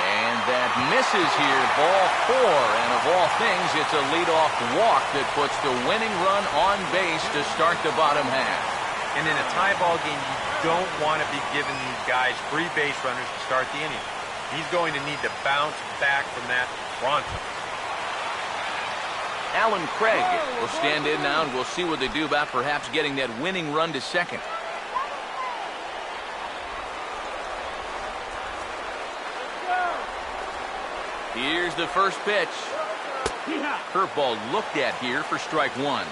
And that misses here. Ball 4. And of all things, it's a leadoff walk that puts the winning run on base to start the bottom half.
And in a tie ball game, you don't want to be giving these guys free base runners to start the inning. He's going to need to bounce back from that pronto.
Alan Craig will stand in now, and we'll see what they do about perhaps getting that winning run to second. Here's the first pitch. Curveball looked at here for strike 1.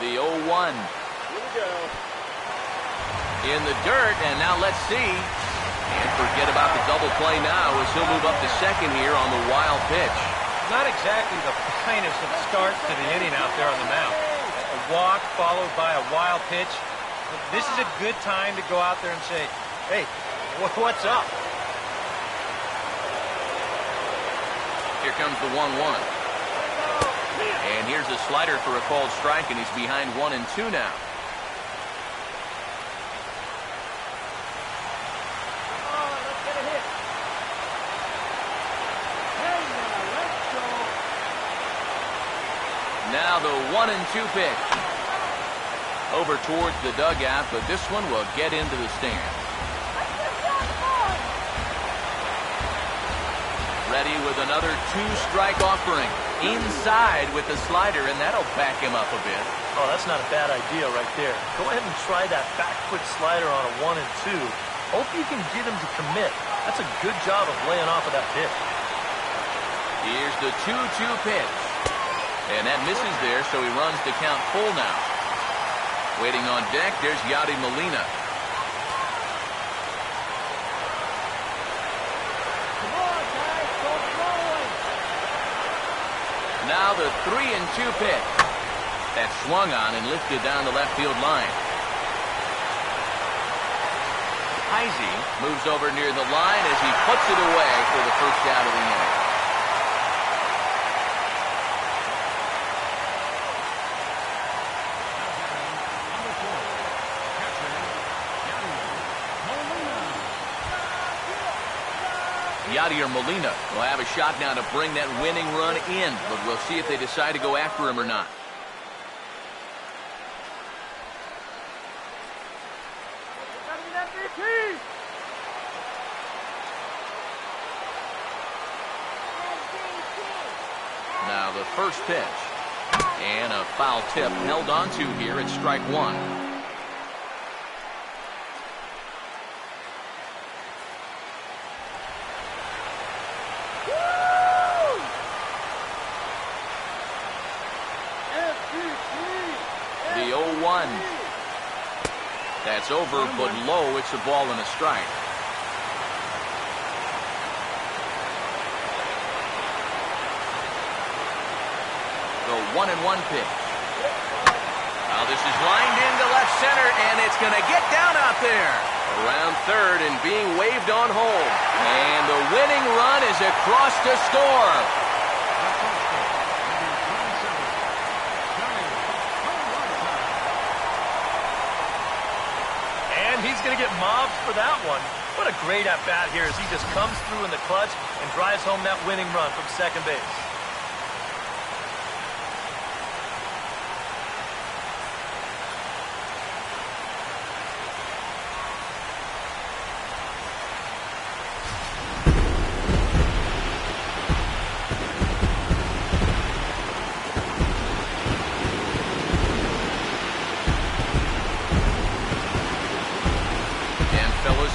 The 0-1.
Here we go.
In the dirt, and now let's see. And forget about the double play now as he'll move up to second here on the wild pitch.
Not exactly the finest of starts to the inning out there on the mound. A walk followed by a wild pitch. This is a good time to go out there and say, hey, what's up?
Here comes the 1-1. And here's a slider for a called strike, and he's behind 1-2 now. Now the 1-2 pitch. Over towards the dugout, but this one will get into the stand. Ready with another 2-strike offering. Inside with the slider, and that'll back him up a bit.
Oh, that's not a bad idea right there. Go ahead and try that back foot slider on a 1-2. Hope you can get him to commit. That's a good job of laying off of that pitch.
Here's the 2-2 pitch. And that misses there, so he runs the count full now. Waiting on deck, there's Yadi Molina.
Come on, guys. Don't throw it.
Now the 3-2 pitch. That's swung on and lifted down the left field line. Heisey moves over near the line as he puts it away for the first out of the inning. Yadier Molina will have a shot now to bring that winning run in, but we'll see if they decide to go after him or not. Now the first pitch. And a foul tip held onto here at strike one. The 0-1. That's over, but low. It's a ball and a strike. The 1-1 pitch. Now this is lined into left center, and it's going to get down out there. Around third and being waved on home. And the winning run is across to score.
And he's going to get mobbed for that one. What a great at-bat here as he just comes through in the clutch and drives home that winning run from second base.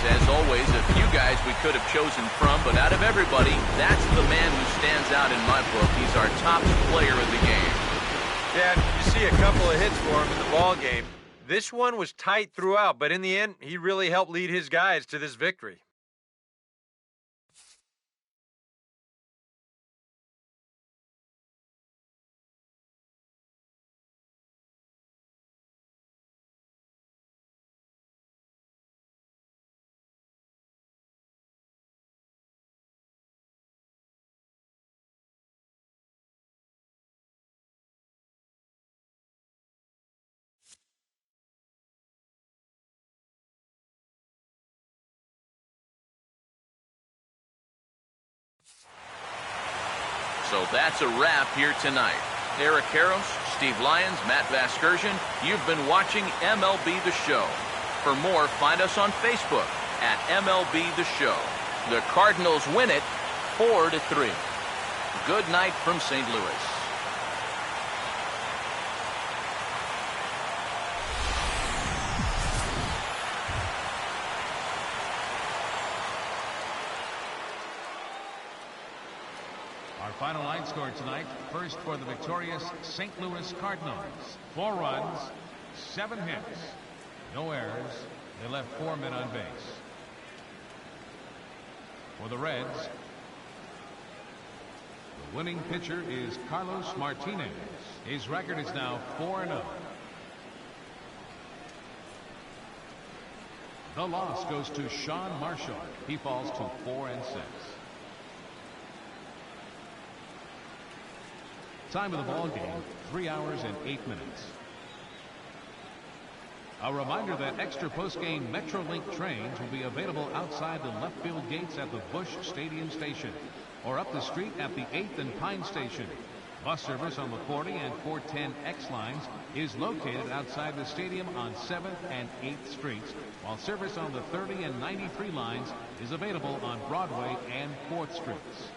As always, a few guys we could have chosen from, but out of everybody, that's the man who stands out in my book. He's our top player of the game.
Yeah, you see a couple of hits for him in the ball game. This one was tight throughout, but in the end, he really helped lead his guys to this victory.
So that's a wrap here tonight. Eric Karros, Steve Lyons, Matt Vasgersian, you've been watching MLB The Show. For more, find us on Facebook at MLB The Show. The Cardinals win it 4-3. Good night from St. Louis.
Our final line score tonight, first for the victorious St. Louis Cardinals. 4 runs, 7 hits, no errors. They left 4 men on base. For the Reds, the winning pitcher is Carlos Martinez. His record is now 4-0. The loss goes to Sean Marshall. He falls to 4-6. Time of the ball game, 3 hours and 8 minutes. A reminder that extra post-game Metrolink trains will be available outside the left field gates at the Busch Stadium station or up the street at the 8th and Pine station. Bus service on the 40 and 410X lines is located outside the stadium on 7th and 8th Streets, while service on the 30 and 93 lines is available on Broadway and 4th Streets.